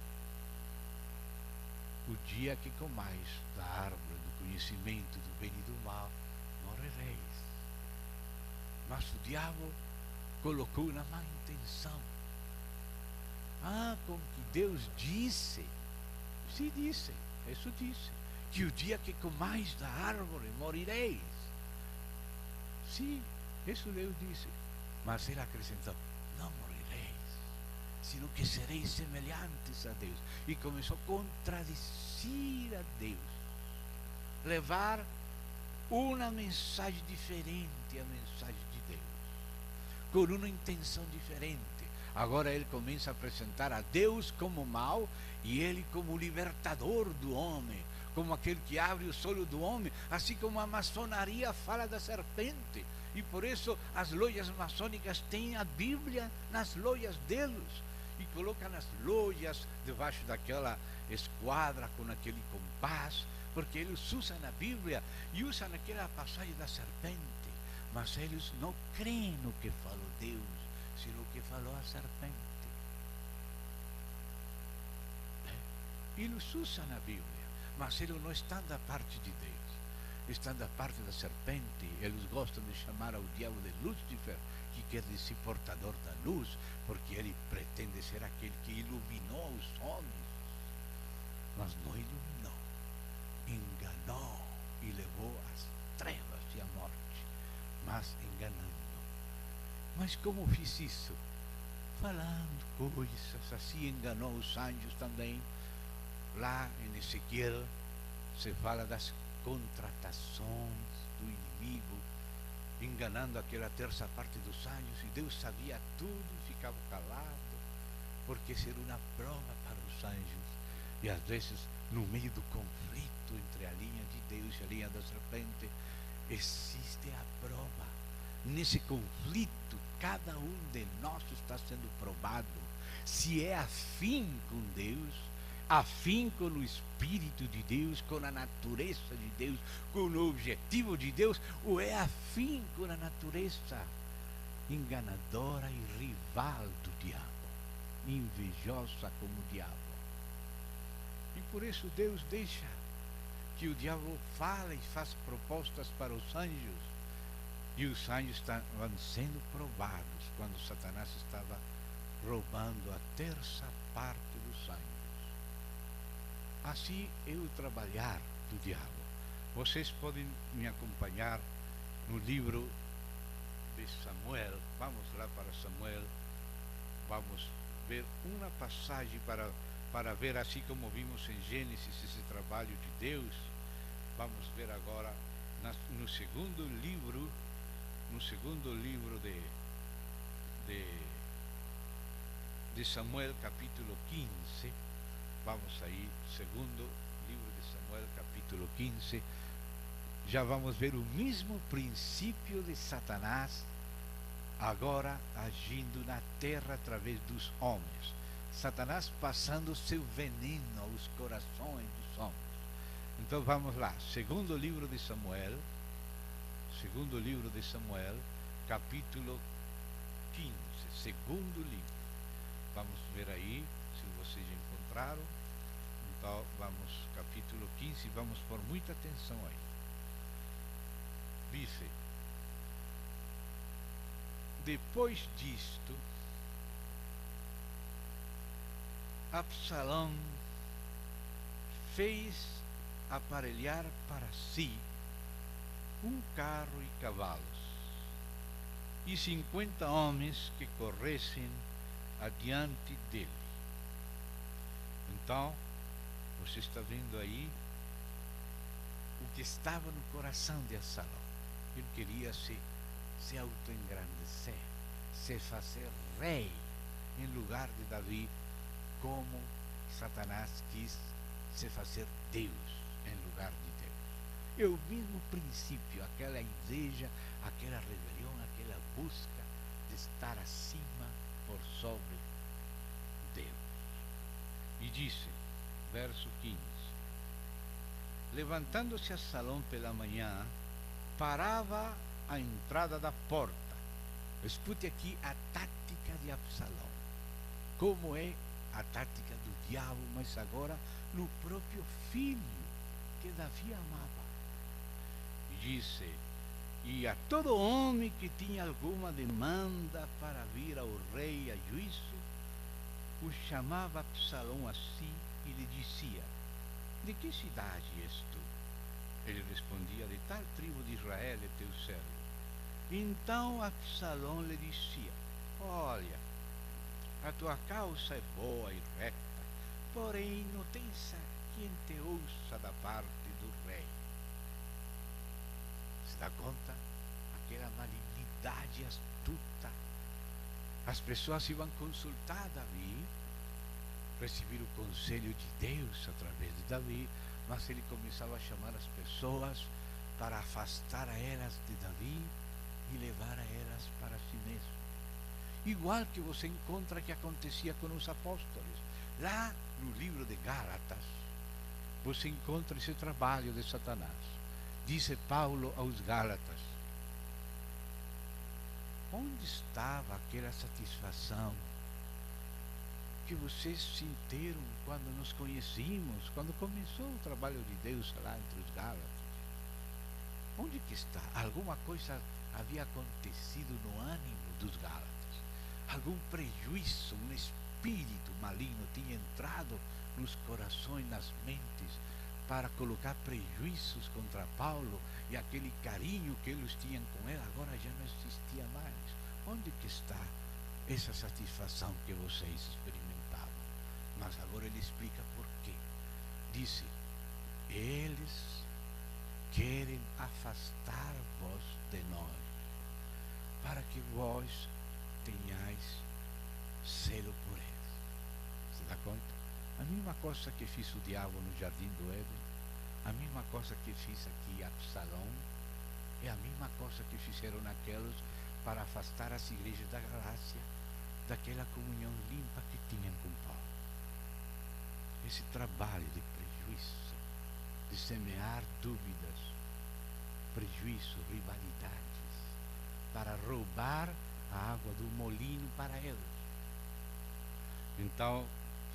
O dia que comais da árvore do conhecimento do bem e do mal, morrereis. Mas o diabo colocou uma má intenção. Com que Deus disse, se disse, isso disse, que o dia que comais da árvore morireis. Sim, isso Deus disse. Mas ele acrescentou, não morireis, sino que sereis semelhantes a Deus. E começou a contradizer a Deus, levar uma mensagem diferente à mensagem de Deus, com uma intenção diferente. Agora ele começa a apresentar a Deus como mal e ele como libertador do homem, como aquele que abre o olho do homem, assim como a maçonaria fala da serpente. E por isso as lojas maçônicas têm a Bíblia nas lojas deles e colocam as lojas debaixo daquela esquadra com aquele compás, porque eles usam a Bíblia e usam aquela passagem da serpente, mas eles não creem no que falou Deus, sino no que falou a serpente. Eles usam a Bíblia, mas eles não estão da parte de Deus, estão da parte da serpente. Eles gostam de chamar ao diabo de Lúcifer, que quer dizer portador da luz, porque ele pretende ser aquele que iluminou os homens, mas não iluminou, enganou e levou às trevas e à morte, mas enganando. Mas como fiz isso? Falando coisas, assim enganou os anjos também. Lá em Ezequiel se fala das contratações do inimigo, enganando aquela terça parte dos anjos, e Deus sabia tudo e ficava calado, porque seria uma prova para os anjos. E às vezes, no meio do conflito entre a linha de Deus e a linha da serpente, existe a prova. Nesse conflito, cada um de nós está sendo provado se é afim com Deus, afim com o Espírito de Deus, com a natureza de Deus, com o objetivo de Deus, ou é afim com a natureza enganadora e rival do diabo, invejosa como o diabo. E por isso Deus deixa que o diabo fale e faça propostas para os anjos, e os anjos estavam sendo provados quando Satanás estava roubando a terça parte dos anjos. Assim é o trabalhar do diabo. Vocês podem me acompanhar no livro de Samuel. Vamos lá para Samuel. Vamos ver uma passagem para ver, assim como vimos em Gênesis, esse trabalho de Deus. Vamos ver agora no segundo livro de Samuel, capítulo 15. Vamos aí, segundo livro de Samuel, capítulo 15. Já vamos ver o mesmo princípio de Satanás agora agindo na terra através dos homens. Satanás passando seu veneno aos corações dos homens. Então vamos lá, segundo livro de Samuel, capítulo 15, segundo livro. Vamos ver aí, se vocês já encontraram. Então vamos, capítulo 15, vamos pôr muita atenção aí. Dice: depois disto, Absalão fez aparelhar para si um carro e cavalos, e 50 homens que corressem adiante dele. Então, você está vendo aí o que estava no coração de Absalão. Ele queria se autoengrandecer, se fazer rei em lugar de Davi, como Satanás quis se fazer Deus em lugar de Deus. É o mesmo princípio, aquela inveja, aquela rebelião, aquela busca de estar acima por sobre Deus. E disse, verso 15: levantando-se Absalão pela manhã, parava à entrada da porta. Escute aqui a tática de Absalão, como é a tática do diabo, mas agora no próprio filho que Davi amava. E disse: E a todo homem que tinha alguma demanda para vir ao rei a juízo, o chamava Absalão a si e lhe dizia: de que cidade és tu? Ele respondia: de tal tribo de Israel é teu servo. Então Absalão lhe dizia: olha, a tua causa é boa e reta, porém não tens a quem te ouça da parte do rei. Se dá conta? Aquela malignidade astuta. As pessoas iam consultar Davi, receber o conselho de Deus através de Davi, mas ele começava a chamar as pessoas para afastar a elas de Davi e levar a elas para si mesmo. Igual que você encontra que acontecia com os apóstolos. Lá no livro de Gálatas, você encontra esse trabalho de Satanás. Disse Paulo aos Gálatas: onde estava aquela satisfação que vocês sentiram quando nos conhecemos, quando começou o trabalho de Deus lá entre os Gálatas? Onde que está? Alguma coisa havia acontecido no ânimo dos Gálatas. Algum prejuízo, um espírito maligno tinha entrado nos corações, nas mentes, para colocar prejuízos contra Paulo, e aquele carinho que eles tinham com ele agora já não existia mais. Onde que está essa satisfação que vocês experimentavam? Mas agora ele explica por quê. Disse: eles querem afastar-vos de nós, para que vós tenhais zelo por eles. Se dá conta? A mesma coisa que fiz o diabo no jardim do Éden, a mesma coisa que fiz aqui a Absalão, é a mesma coisa que fizeram aqueles para afastar as igrejas da Galácia daquela comunhão limpa que tinham com Paulo. Esse trabalho de prejuízo, de semear dúvidas, prejuízo, rivalidades, para roubar a água do molino para eles. Então,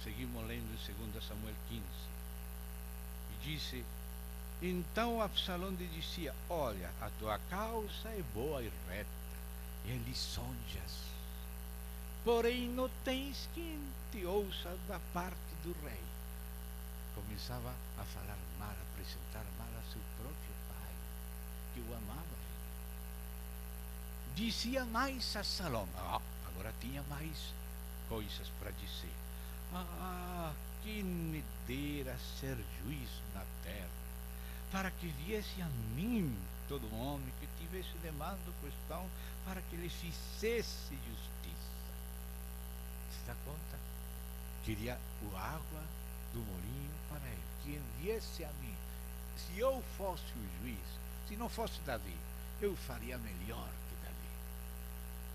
seguimos lendo em 2 Samuel 15. E disse: então Absalão lhe dizia: olha, a tua causa é boa e reta, e lisonjas, porém não tens quem te ouça da parte do rei. Começava a falar mal, a apresentar mal a seu próprio pai, que o amava. Dizia mais a Absalão, agora tinha mais coisas para dizer. Que me dera ser juiz na terra, para que viesse a mim todo homem que tivesse demanda ou questão, para que lhe fizesse justiça. Se dá conta? Queria a água do molinho para ele, que viesse a mim. Se eu fosse o juiz, se não fosse Davi, eu faria melhor que Davi.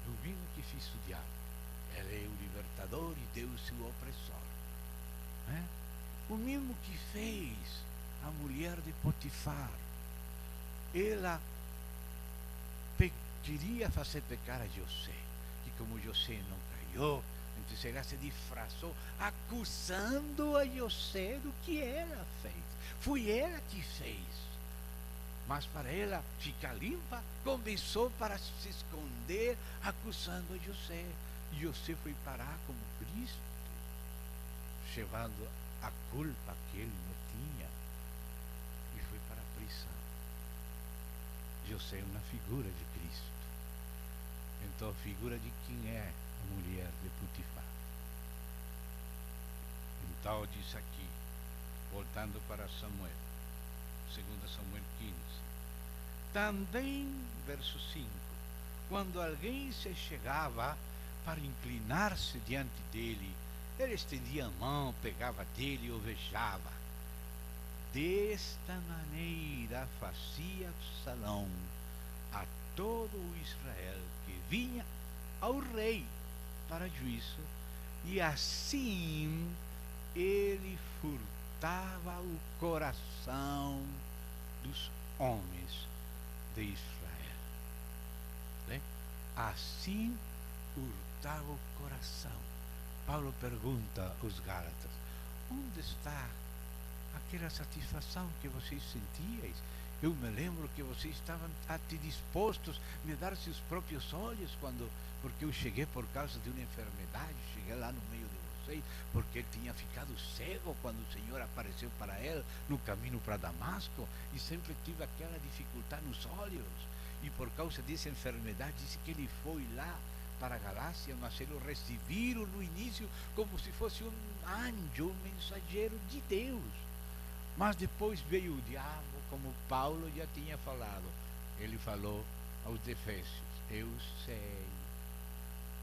O mesmo que fiz o diabo. Ele é o libertador e Deus é o opressor. O mesmo que fez a mulher de Potifar. Ela queria fazer pecar a José. E como José não caiu, então ela se disfarçou, acusando a José do que ela fez. Foi ela que fez. Mas para ela ficar limpa, começou para se esconder, acusando a José. E José foi parar como Cristo, levando a culpa que ele não tinha, e foi para a prisão. José é uma figura de Cristo. Então, a figura de quem é a mulher de Potifar. Então, diz aqui, voltando para Samuel, 2 Samuel 15. Também, verso 5, quando alguém se chegava para inclinar-se diante dele, ele estendia a mão, pegava dele e o beijava. Desta maneira fazia Absalão a todo o Israel que vinha ao rei para juízo, e assim ele furtava o coração dos homens de Israel. Assim furtava o coração. Paulo pergunta aos Gálatas: onde está aquela satisfação que vocês sentiais Eu me lembro que vocês estavam até dispostos a me dar seus próprios olhos porque eu cheguei por causa de uma enfermidade, cheguei lá no meio de vocês, porque ele tinha ficado cego quando o Senhor apareceu para ele no caminho para Damasco, e sempre tive aquela dificuldade nos olhos, e por causa dessa enfermidade disse que ele foi lá para a Galácia, mas eles o receberam no início como se fosse um anjo, um mensageiro de Deus. Mas depois veio o diabo, como Paulo já tinha falado. Ele falou aos Efésios: eu sei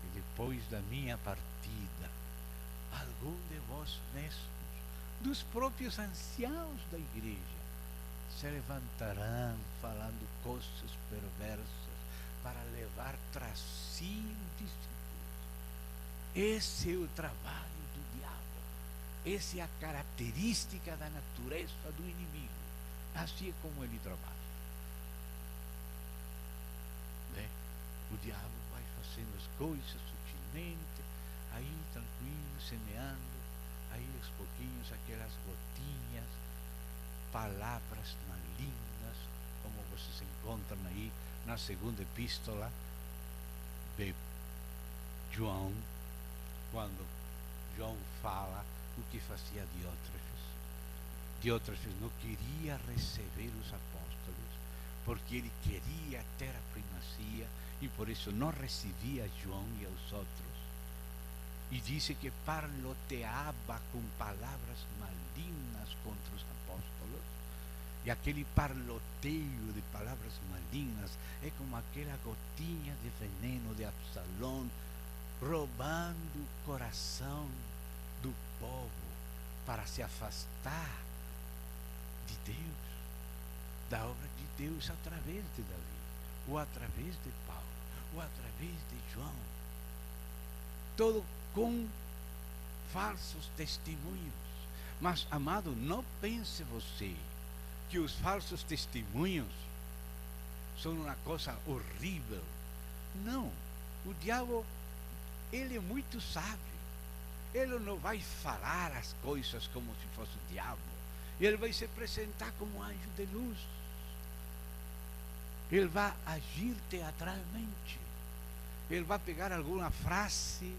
que depois da minha partida, algum de vós mesmos, dos próprios anciãos da igreja, se levantarão falando coisas perversas para levar tras si os discípulos. Esse é o trabalho do diabo. Essa é a característica da natureza do inimigo. Assim é como ele trabalha. Né? O diabo vai fazendo as coisas sutilmente, aí tranquilo, semeando, aí aos pouquinhos aquelas gotinhas, palavras malignas, como vocês encontram aí na segunda epístola de João, quando João fala o que fazia Diótrefes. Diótrefes não queria receber os apóstolos, porque ele queria ter a primazia, e por isso não recebia João e os outros. E disse que parloteava com palavras malignas contra os apóstolos. E aquele parloteio de palavras malignas é como aquela gotinha de veneno de Absalão, roubando o coração do povo para se afastar de Deus, da obra de Deus através de Davi, ou através de Paulo, ou através de João. Todo com falsos testemunhos. Mas, amado, não pense você que os falsos testemunhos são uma coisa horrível. Não. O diabo, ele é muito sábio. Ele não vai falar as coisas como se fosse o diabo. Ele vai se apresentar como anjo de luz. Ele vai agir teatralmente. Ele vai pegar alguma frase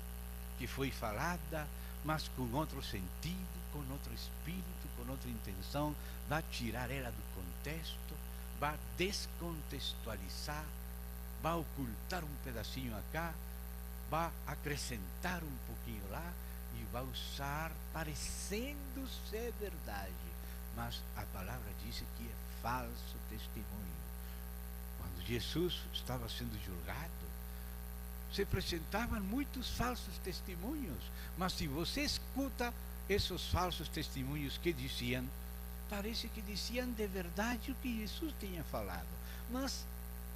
que foi falada, mas com outro sentido, com outro espírito, com outra intenção, vai tirar ela do contexto, vai descontextualizar, vai ocultar um pedacinho acá, vai acrescentar um pouquinho lá e vai usar parecendo ser verdade, mas a palavra diz que é falso testemunho. Quando Jesus estava sendo julgado, se apresentavam muitos falsos testemunhos, mas se você escuta esses falsos testemunhos que diziam, parece que diziam de verdade o que Jesus tinha falado, mas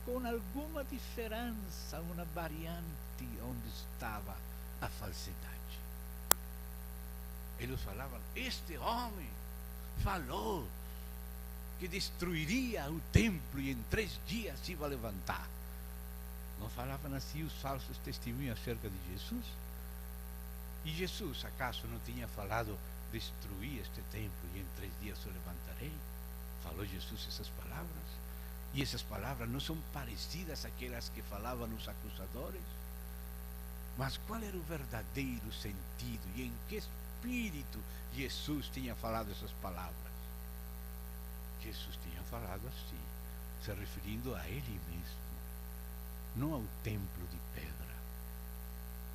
com alguma diferença, uma variante onde estava a falsidade. Eles falavam: este homem falou que destruiria o templo e em 3 dias se ia levantar. Não falavam assim os falsos testemunhos acerca de Jesus? E Jesus, acaso não tinha falado: destruir este templo e em 3 dias o levantarei? Falou Jesus essas palavras? E essas palavras não são parecidas àquelas que falavam os acusadores? Mas qual era o verdadeiro sentido e em que espírito Jesus tinha falado essas palavras? Jesus tinha falado assim, se referindo a ele mesmo, não ao templo de pedra.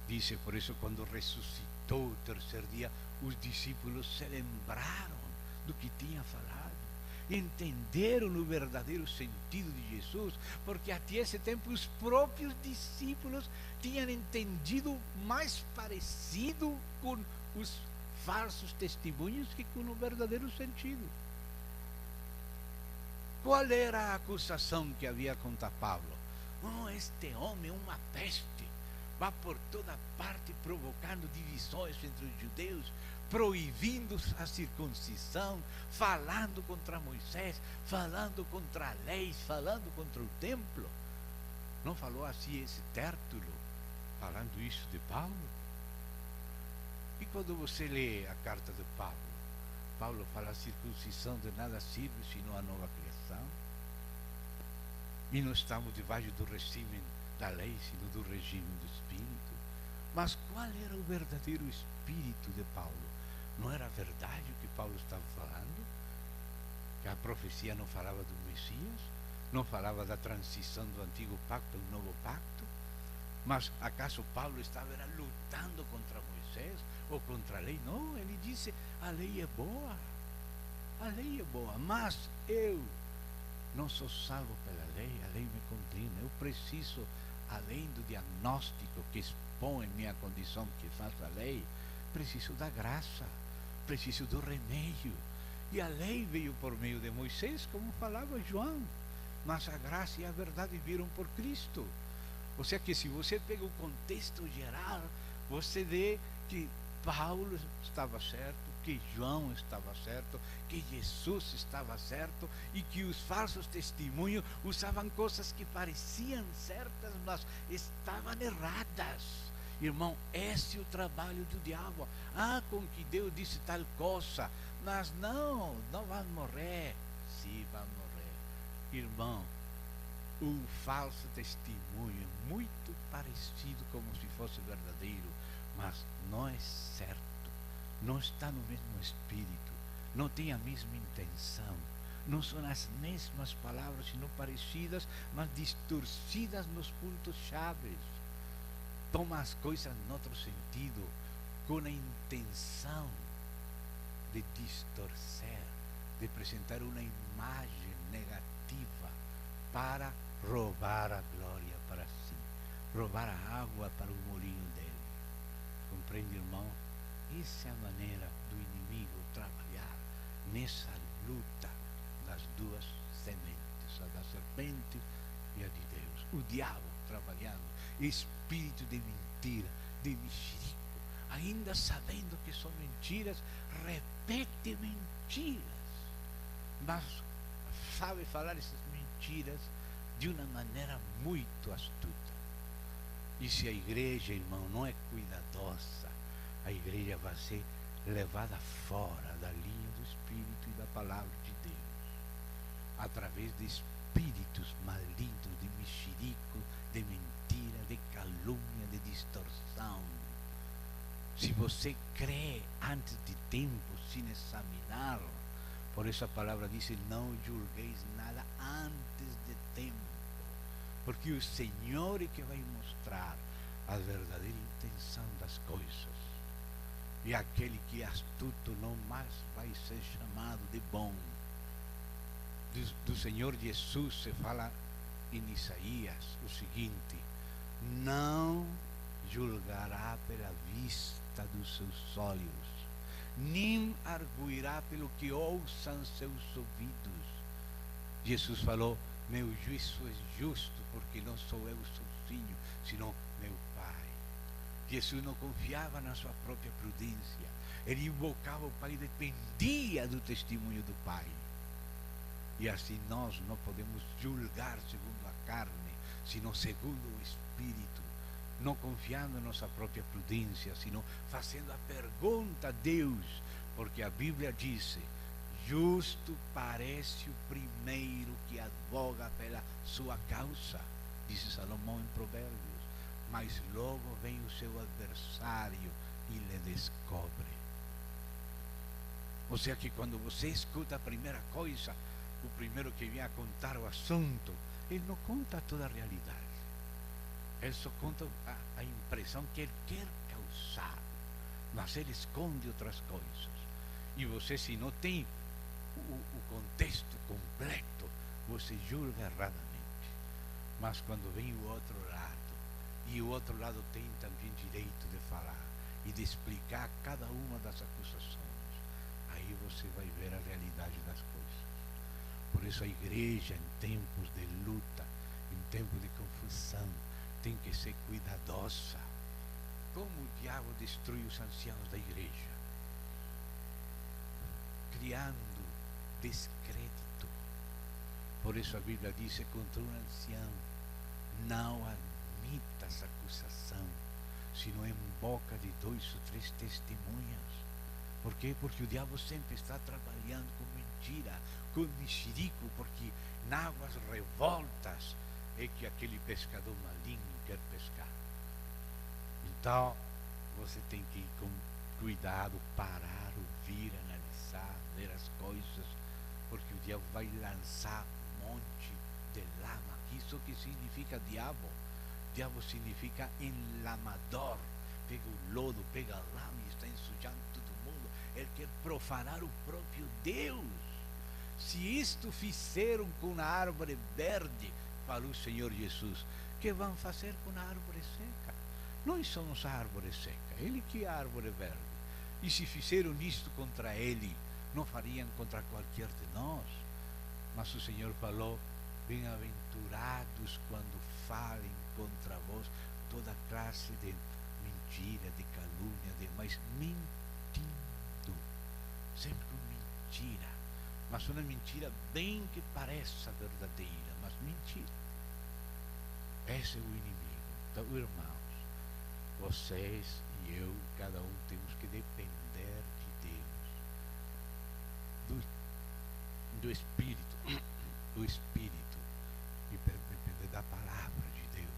Disse, por isso, quando ressuscitou o 3º dia, os discípulos se lembraram do que tinha falado, entenderam o verdadeiro sentido de Jesus, porque até esse tempo os próprios discípulos tinham entendido mais parecido com os falsos testemunhos que com o verdadeiro sentido. Qual era a acusação que havia contra Paulo? Oh, este homem é uma peste, vai por toda parte provocando divisões entre os judeus, proibindo a circuncisão, falando contra Moisés, falando contra a lei, falando contra o templo. Não falou assim esse Tértulo, falando isso de Paulo? E quando você lê a carta de Paulo, Paulo fala: a circuncisão de nada serve senão a nova criação. E não estamos debaixo do regime da lei, sino do regime do Espírito. Mas qual era o verdadeiro espírito de Paulo? Não era verdade o que Paulo estava falando? Que a profecia não falava do Messias? Não falava da transição do antigo pacto ao novo pacto? Mas acaso Paulo estava lutando contra Moisés ou contra a lei? Não, ele disse, a lei é boa. A lei é boa, mas eu não sou salvo pela lei, a lei me condena. Eu preciso, além do diagnóstico que expõe minha condição, que faz a lei, preciso da graça, preciso do remédio. E a lei veio por meio de Moisés, como falava João, mas a graça e a verdade viram por Cristo. Ou seja que se você pega o contexto geral, você vê que Paulo estava certo, que João estava certo, que Jesus estava certo e que os falsos testemunhos usavam coisas que pareciam certas, mas estavam erradas. Irmão, esse é o trabalho do diabo. Com que Deus disse tal coisa, mas não vão morrer. Sim, vão morrer. Irmão, um falso testemunho muito parecido como se fosse verdadeiro, mas não é certo, não está no mesmo espírito, não tem a mesma intenção, não são as mesmas palavras, sino parecidas, mas distorcidas nos pontos chaves. Toma as coisas em outro sentido, com a intenção de distorcer, de apresentar uma imagem negativa para roubar a glória para si, roubar a água para o molinho dele. Compreende, irmão? Essa é a maneira do inimigo trabalhar nessa luta das duas sementes, a da serpente e a de Deus. O diabo trabalhando, espírito de mentira, de mexerico, ainda sabendo que são mentiras, repete mentiras, mas sabe falar essas mentiras de uma maneira muito astuta. E se a igreja, irmão, não é cuidadosa, a igreja vai ser levada fora da linha do Espírito e da palavra de Deus, através de espíritos malignos, de mexerico, de mentira, de calúnia, de distorção. Se você crê antes de tempo, sem examinar, por isso a palavra diz, não julgueis nada antes de tempo, porque o Senhor é que vai mostrar a verdadeira intenção das coisas. E aquele que é astuto não mais vai ser chamado de bom. Do Senhor Jesus se fala em Isaías o seguinte: não julgará pela vista dos seus olhos, nem arguirá pelo que ouçam seus ouvidos. Jesus falou, meu juízo é justo, porque não sou eu sozinho, senão meu Pai. Jesus não confiava na sua própria prudência, ele invocava o Pai e dependia do testemunho do Pai. E assim nós não podemos julgar segundo a carne, sino segundo o Espírito, não confiando em nossa própria prudência, sino fazendo a pergunta a Deus, porque a Bíblia diz, justo parece o primeiro que advoga pela sua causa, disse Salomão em Provérbios, mas logo vem o seu adversário e lhe descobre. Ou seja que quando você escuta a primeira coisa, o primeiro que vem a contar o assunto, ele não conta toda a realidade. Ele só conta a impressão que ele quer causar, mas ele esconde outras coisas. E você, se não tem o contexto completo, você julga erradamente. Mas quando vem o outro lado, e o outro lado tem também direito de falar e de explicar cada uma das acusações, aí você vai ver a realidade das coisas. Por isso a igreja, em tempos de luta, em tempos de confusão, tem que ser cuidadosa. Como o diabo destrui os anciãos da igreja? Criando descrédito. Por isso a Bíblia diz, contra um ancião, não admitas acusação, sino em boca de 2 ou 3 testemunhas. Por quê? Porque o diabo sempre está trabalhando com mentira, com mexerico, porque nas águas revoltas é que aquele pescador maligno quer pescar. Então, você tem que ir com cuidado, parar, ouvir, analisar, ver as coisas, porque o diabo vai lançar um monte de lama. Isso que significa diabo? Diabo significa enlamador. Pega o lodo, pega a lama e está ensujando todo mundo. Ele quer profanar o próprio Deus. Se isto fizeram com a árvore verde, falou o Senhor Jesus, que vão fazer com a árvore seca? Nós somos a árvore seca, ele que é a árvore verde. E se fizeram isto contra ele, não fariam contra qualquer de nós. Mas o Senhor falou, bem-aventurados quando falem contra vós toda classe de mentira, de calúnia, mas mentindo, sempre com mentira, mas uma mentira bem que pareça verdadeira, mas mentira. Esse é o inimigo. Então, irmãos, vocês e eu, cada um temos que depender de Deus, do Espírito, e depender da palavra de Deus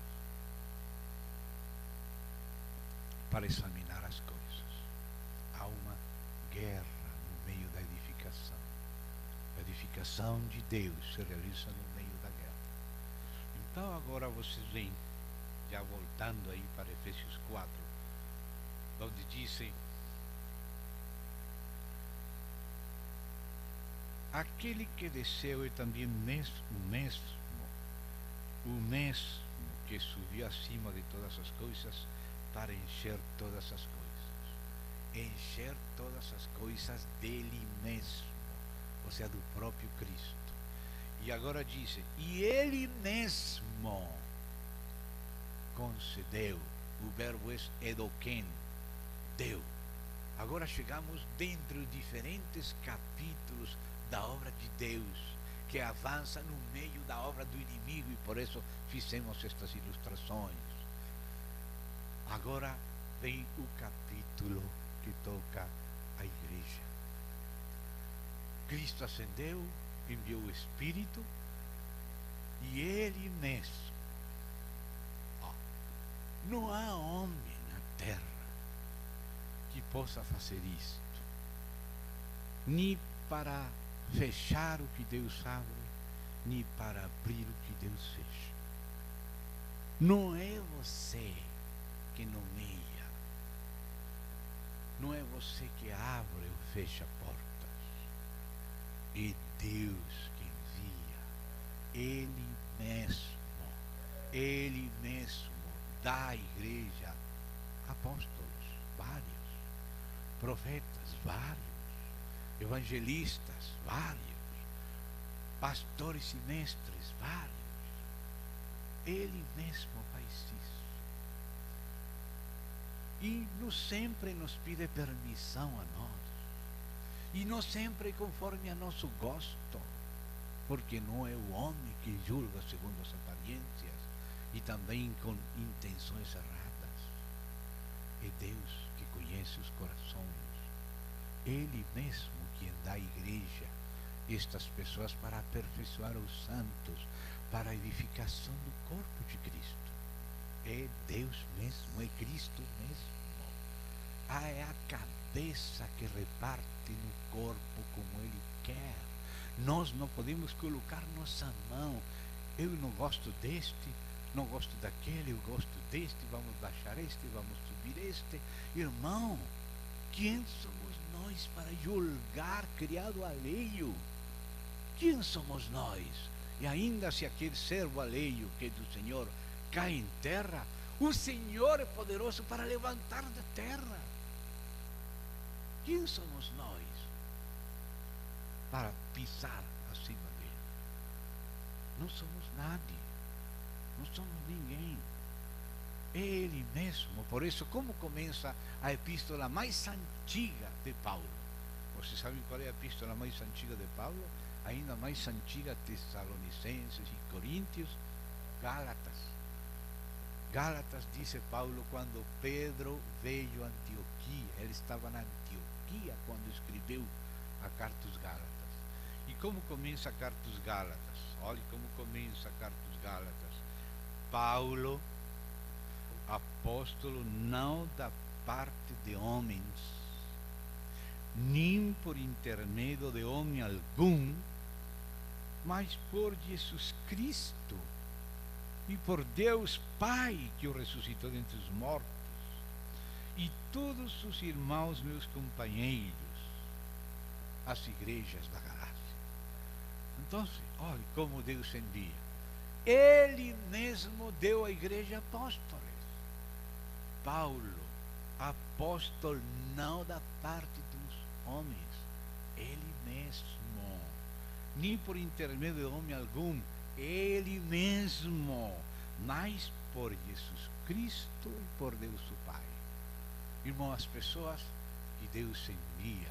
para examinar as coisas. Há uma guerra no meio da edificação. A edificação de Deus se realiza no meio da guerra. Então agora vocês veem, já voltando aí para Efésios 4, onde dizem: aquele que desceu é também o mesmo que subiu acima de todas as coisas para encher todas as coisas. Encher todas as coisas dele mesmo, ou seja, do próprio Cristo. E agora diz, e ele mesmo concedeu, o verbo é edoquem, deu. Agora chegamos dentro de diferentes capítulos da obra de Deus, que avança no meio da obra do inimigo, e por isso fizemos estas ilustrações. Agora vem o capítulo que toca a igreja. Cristo ascendeu, enviou o Espírito, e ele mesmo. Não há homem na terra que possa fazer isto, nem para fechar o que Deus abre, nem para abrir o que Deus fecha. Não é você que nomeia, não é você que abre ou fecha portas, é Deus que envia, Ele mesmo dá à igreja apóstolos, vários, profetas, vários, evangelistas, vários, pastores e mestres, vários. Ele mesmo faz isso. E não sempre nos pede permissão a nós. E não sempre conforme a nosso gosto. Porque não é o homem que julga segundo as aparências e também com intenções erradas. É Deus que conhece os corações. Ele mesmo quem dá à igreja estas pessoas para aperfeiçoar os santos, para a edificação do corpo de Cristo. É Deus mesmo, é Cristo mesmo. É a cabeça que reparte no corpo como Ele quer. Nós não podemos colocar nossa mão. Eu não gosto deste, não gosto daquele, eu gosto deste, vamos baixar este, vamos subir este. Irmão, quem somos nós para julgar criado alheio? Quem somos nós? E ainda se aquele servo alheio que é do Senhor cai em terra, o Senhor é poderoso para levantar da terra. Quem somos nós para pisar acima dele? Não somos nada, não somos ninguém. Ele mesmo. Por isso, como começa a epístola mais antiga de Paulo? Vocês sabem qual é a epístola mais antiga de Paulo? Ainda mais antiga, Tessalonicenses e Coríntios, Gálatas. Gálatas, diz Paulo, quando Pedro veio a Antioquia, ele estava na Antioquia. guia quando escreveu a carta aos Gálatas. E como começa a carta aos Gálatas? Olhe como começa a carta aos Gálatas. Paulo, apóstolo, não da parte de homens, nem por intermédio de homem algum, mas por Jesus Cristo e por Deus Pai, que o ressuscitou dentre os mortos, e todos os irmãos, meus companheiros, as igrejas da Galácia. Então, olhe como Deus envia. Ele mesmo deu à igreja apóstolos. Paulo, apóstolo não da parte dos homens, ele mesmo, nem por intermédio de homem algum, ele mesmo, mas por Jesus Cristo e por Deus o Pai. Irmão, as pessoas que Deus envia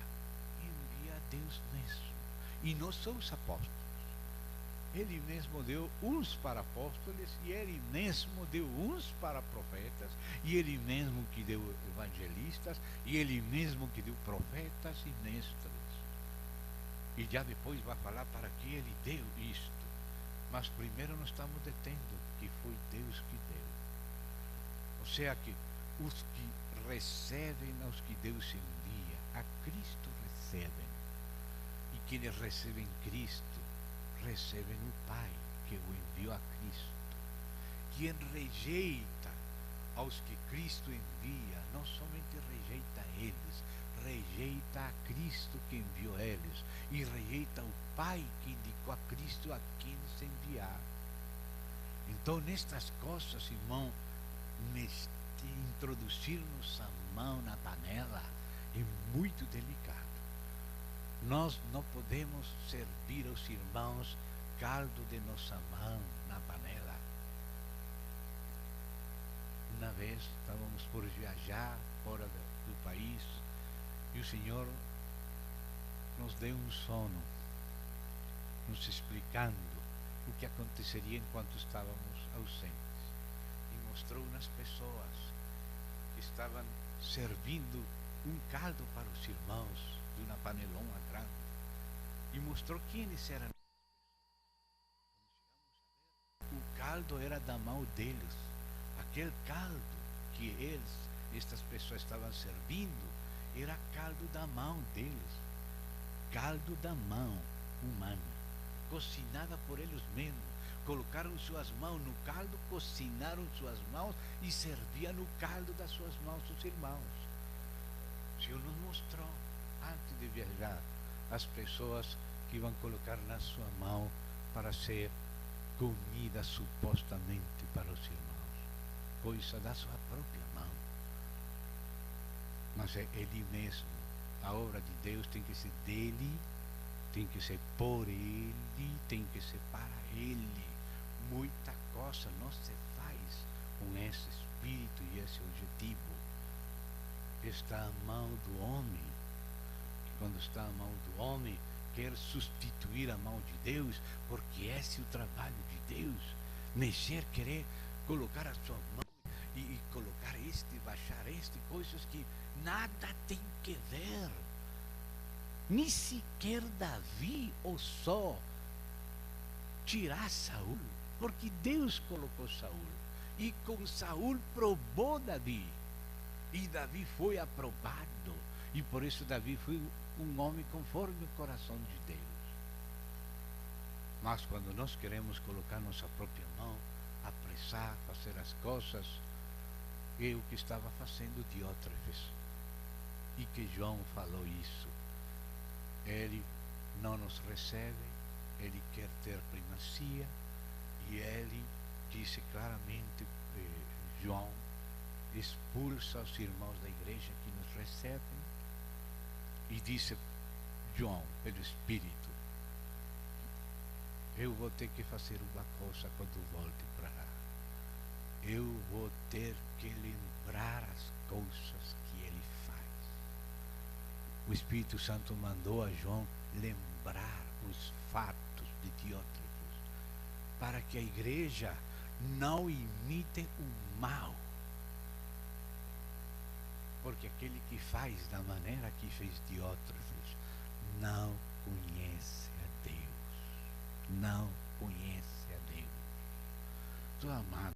a Deus mesmo. E não são os apóstolos. Ele mesmo deu uns para apóstolos, e ele mesmo deu uns para profetas, e ele mesmo que deu evangelistas, e ele mesmo que deu profetas e mestres. E já depois vai falar para que ele deu isto. Mas primeiro nós estamos detendo que foi Deus que deu. Ou seja, que os que recebem aos que Deus envia, a Cristo recebem. E quienes recebem Cristo, recebem o Pai, que o enviou a Cristo. Quem rejeita aos que Cristo envia, não somente rejeita a eles, rejeita a Cristo que enviou eles, e rejeita o Pai que indicou a Cristo a quem se enviar. Então, nestas coisas, irmão, introduzir-nos a mão na panela é muito delicado. Nós não podemos servir aos irmãos caldo de nossa mão na panela. Uma vez estávamos por viajar fora do país e o Senhor nos deu um sono, nos explicando o que aconteceria enquanto estávamos ausentes. E mostrou umas pessoas que estavam servindo um caldo para os irmãos de uma panelona grande, e mostrou quem eram. O caldo era da mão deles. Aquele caldo que estas pessoas estavam servindo, era caldo da mão deles, caldo da mão humana, cocinada por eles mesmos. Colocaram suas mãos no caldo, cocinaram suas mãos e serviam no caldo das suas mãos os irmãos. O Senhor nos mostrou, antes de viajar, as pessoas que iam colocar na sua mão para ser comida supostamente para os irmãos, coisa da sua própria mão. Mas é Ele mesmo. A obra de Deus tem que ser dele, tem que ser por Ele, tem que ser para Ele. Muita coisa não se faz com esse espírito e esse objetivo. Está à mão do homem. Quando está à mão do homem, quer substituir a mão de Deus, porque esse é o trabalho de Deus. Mexer, querer colocar a sua mão e colocar baixar coisas que nada tem que ver. Nem sequer Davi ousou tirar Saul, porque Deus colocou Saul, e com Saul provou Davi, e Davi foi aprovado, e por isso Davi foi um homem conforme o coração de Deus. Mas quando nós queremos colocar nossa própria mão, apressar, fazer as coisas, é o que estava fazendo Diótrefes, e que João falou isso. Ele não nos recebe, ele quer ter primazia, e ele disse claramente, João expulsa os irmãos da igreja que nos recebem, e disse João, pelo Espírito, eu vou ter que fazer uma coisa quando volte para lá. Eu vou ter que lembrar as coisas que ele faz. O Espírito Santo mandou a João lembrar os fatos de Diótrefes, para que a igreja não imite o mal. Porque aquele que faz da maneira que fez de outros não conhece a Deus. Não conhece a Deus. Então, amado,